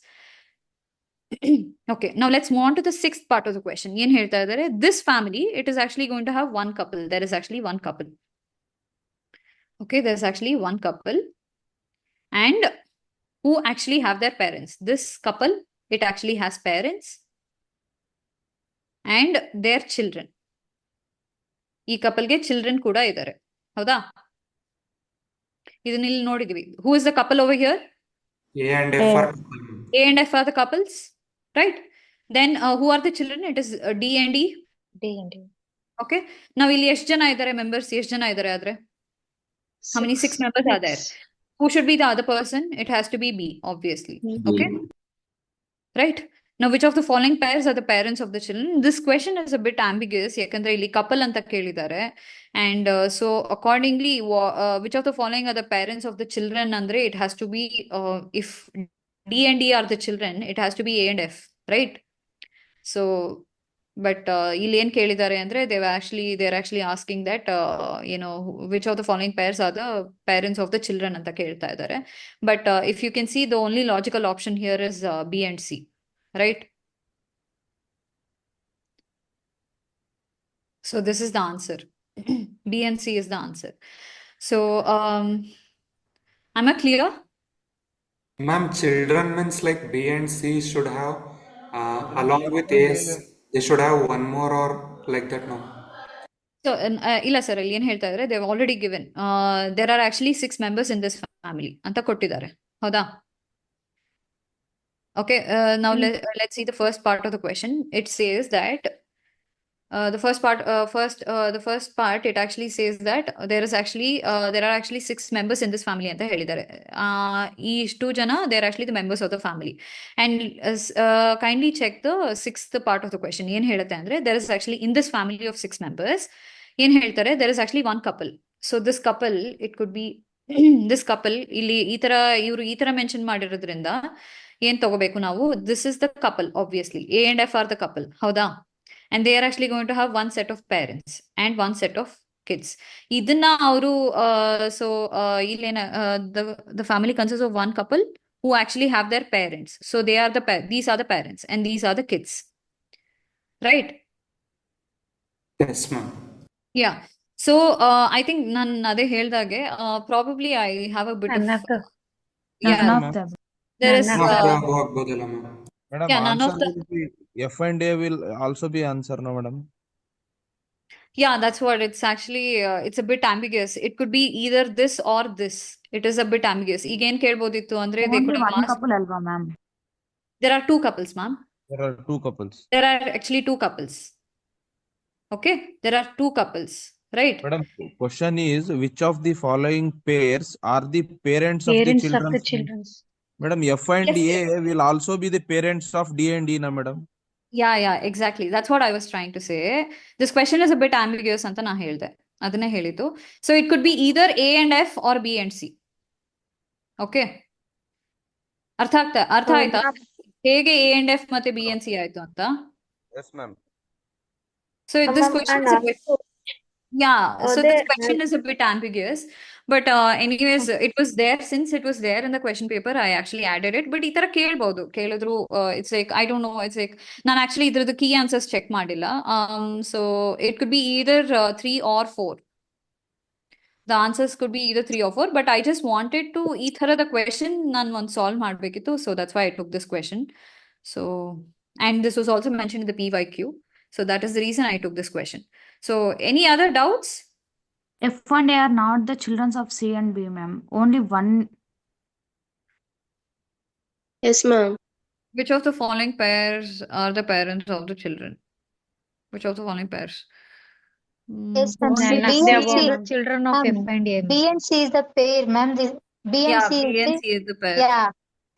Okay, now let's move on to the sixth part of the question. ಏನ್ ಹೇಳ್ತಾ ಇದ್ದಾರೆ? This family, it is actually going to have one couple. There is actually one couple. Okay, there's actually one couple. And who actually have their parents. This couple, it actually has parents and their children. ಈ ಕಪಲ್ಗೆ children ಕೂಡ ಇದ್ದಾರೆ. ಹೌದಾ? ಇದನ್ನ ಇಲ್ಲಿ ನೋಡಿದ್ವಿ. Who is the couple over here? A and F are couple. A and F are the couples, right? Then who are the children? It is D and E. D and D. Okay. Now ಇಲ್ಲಿ ಎಷ್ಟು ಜನ ಇದ್ದಾರೆ members? ಎಷ್ಟು ಜನ ಇದ್ದಾರೆ ಆದ್ರೆ? How many? 6 members are there. Who should be the other person? It has to be B, obviously. Okay. Right. Now, which of the following pairs are the parents of the children? This question is a bit ambiguous. ಯಾಕಂದ್ರೆ ಇಲ್ಲಿ couple ಅಂತ ಕೇಳಿದ್ದಾರೆ. And so accordingly, which of the following are the parents of the children? Andre, it has to be, if D and E are the children, it has to be A and F, right? So, but ಇಲ್ಲಿ ಏನ್ ಕೇಳಿದ್ದಾರೆ ಅಂದ್ರೆ they're actually asking that, which of the following pairs are the parents of the children ಅಂತ ಕೇಳ್ತಾ ಇದ್ದಾರೆ. But if you can see, the only logical option here is B and C, right? So this is the answer. B and C is the answer. So, am I clear? Ma'am, children means like B and C should have, along with AS, they should have one more or like that, no? So, ಇಲ್ಲ sir ಅಲ್ಲಿ ಏನ್ ಹೇಳ್ತಾ ಇದ್ದಾರೆ? They've already given. There are actually 6 members in this family ಅಂತ ಕೊಟ್ಟಿದ್ದಾರೆ. ಹೌದಾ? Okay, now let's see the first part of the question. It says that the first part, it actually says that there are actually 6 members in this family ಅಂತ ಹೇಳಿದ್ದಾರೆ. ಈ ಇಷ್ಟು ಜನ, they are actually the members of the family. And kindly check the sixth part of the question. ಏನ್ ಹೇಳುತ್ತೆ ಅಂದ್ರೆ, there is actually in this family of 6 members, ಏನ್ ಹೇಳ್ತಾರೆ, there is actually one couple. So this couple, it could be this couple, ಇಲ್ಲಿ ಇವರು ಈ ತರ mention ಮಾಡಿರೋದ್ರಿಂದ ಏನ್ ತಗೋಬೇಕು ನಾವು? This is the couple, obviously. A and F are the couple. ಹೌದಾ? And they are actually going to have one set of parents and one set of kids. ಇದನ್ನ ಅವರು ಇಲ್ಲೇನ the family consists of one couple who actually have their parents. So they are these are the parents and these are the kids. Right? Yes, ma'am. Yeah. So I think ನಾನು ಅದೇ ಹೇಳ್ದಾಗೆ probably I have a bit of yeah, None of them. there is None of the above ಆಗ್ಬೋದಲ್ಲ ma'am. Madam, yeah, none of answer the will be F and A will also be answer, no, madam? yeah, that's what it's actually it's a bit ambiguous. It could be either this or this. It is a bit ambiguous. ಈಗ ಏನ್ ಕೇಳ್ಬೋದಿತ್ತು ಅಂದ್ರೆ they could Only have one asked. couple alva, ma'am. There are 2 couples, ma'am. There are 2 couples. There are actually 2 couples. Okay, there are 2 couples, right? Madam, question is, which of the following pairs are the parents of the Parents of children? the children. Madam, F and Yes, A will also be the parents of D and E, na madam? Yeah, exactly. That's what I was trying to say. This question is a bit ambiguous ಅಂತ ನಾ ಹೇಳ್ದೆ. ಅದನ್ನೇ ಹೇಳಿದ್ದು. So it could be either A and F or B and C. Okay. ಅರ್ಥ ಆಯ್ತಾ? ಹೇಗೆ A and F ಮತ್ತೆ B and C ಆಯ್ತು ಅಂತ? Yes, ma'am. So this question is a bit Yeah, Oh, so they this question is a bit ambiguous, but anyways, it was there since it was there in the question paper. I actually added it, but ಈ ತರ ಕೇಳ್ಬೋದು ಕೇಳಿದ್ರು it's like I don't know, it's like ನಾನು actually ಇದ್ರದ್ದು key answers check ಮಾಡಿಲ್ಲ. So it could be either 3 or 4. The answers could be either 3 or 4, but I just wanted to ಈ ತರದ question ನಾನು ಒಂದು solve ಮಾಡಬೇಕಿತ್ತು, so that's why I took this question. So, and this was also mentioned in the PYQ, so that is the reason I took this question. So, any other doubts? F and A are not the children of C and B, ma'am. Only one. Yes, ma'am. Which of the following pairs are the parents of the children? Which of the following pairs? Yes, ma'am. none B of the and above, C, ma'am. Children of F ma'am. and A. B and C is the pair, ma'am. B and Yeah, C B is and the, C is the pair. yeah.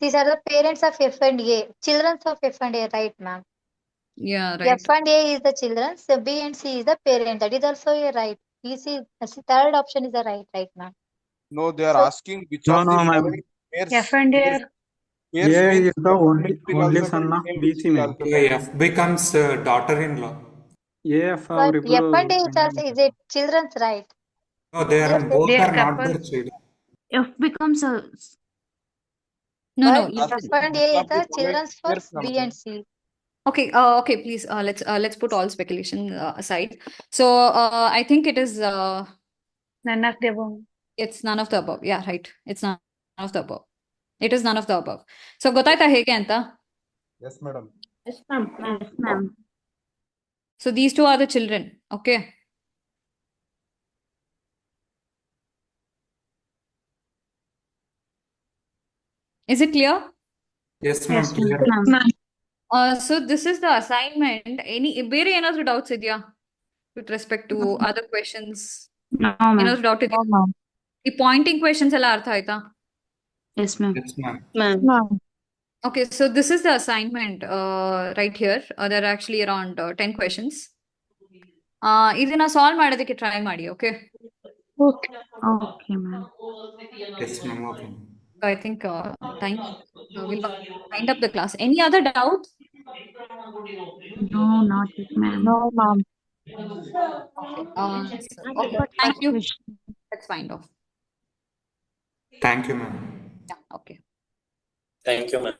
These are the parents of F and A. Children of F and A, right, ma'am? Yeah, right. F and A is the children. So B and C is the parent. That is also a right. You see, the third option is the right, ma'am. No, they are So asking which No, of no, the ma'am. following pairs. F and A Pairs, are pairs A means is the government will only also son of continue, BC, which will ma'am. also So continue. F becomes daughter-in-law. AF but ಅವರಿಬ್ರು F and A is also is a children's right. No, they are Just both they are are not their couple. children. F becomes a. No, no, but listen. F and A Which is of the the following children's for pairs B comes? and C. Okay, okay, please, let's put all speculation aside. So, I think it is None of the above. it's none of the above. Yeah, right. It's none of the above. It is none of the above. So, ಗೊತ್ತಾಯ್ತಾ ಹೇಗೆ ಅಂತ? Yes, madam. Yes, ma'am. Yes, ma'am. So, these two are the children. Okay. Is it clear? Yes, ma'am. Yes, Clear. Ma'am. So this is the assignment. Any ಬೇರೆ ಏನಾದ್ರು doubts ಇದೆಯಾ? With respect to other questions? No, ma'am. ಏನಾದ್ರು doubt ಇದೆಯಾ? ಈ pointing questions ಎಲ್ಲ ಅರ್ಥ ಆಯ್ತಾ? Yes, ma'am. Yes, ma'am. Ma'am. Okay, so this is the assignment right here. There are actually around 10 questions. ಇದನ್ನ ಸಾಲ್ವ್ ಮಾಡೋದಕ್ಕೆ ಟ್ರೈ ಮಾಡಿ, okay? Okay. Okay, ma'am. Yes, ma'am. Okay. I think time will wind up the class. Any other doubts? No, not yet, ma'am. No, ma'am. Okay. But Thank you. question. Let's find off. Thank you, ma'am. Yeah, okay. Thank you, ma'am.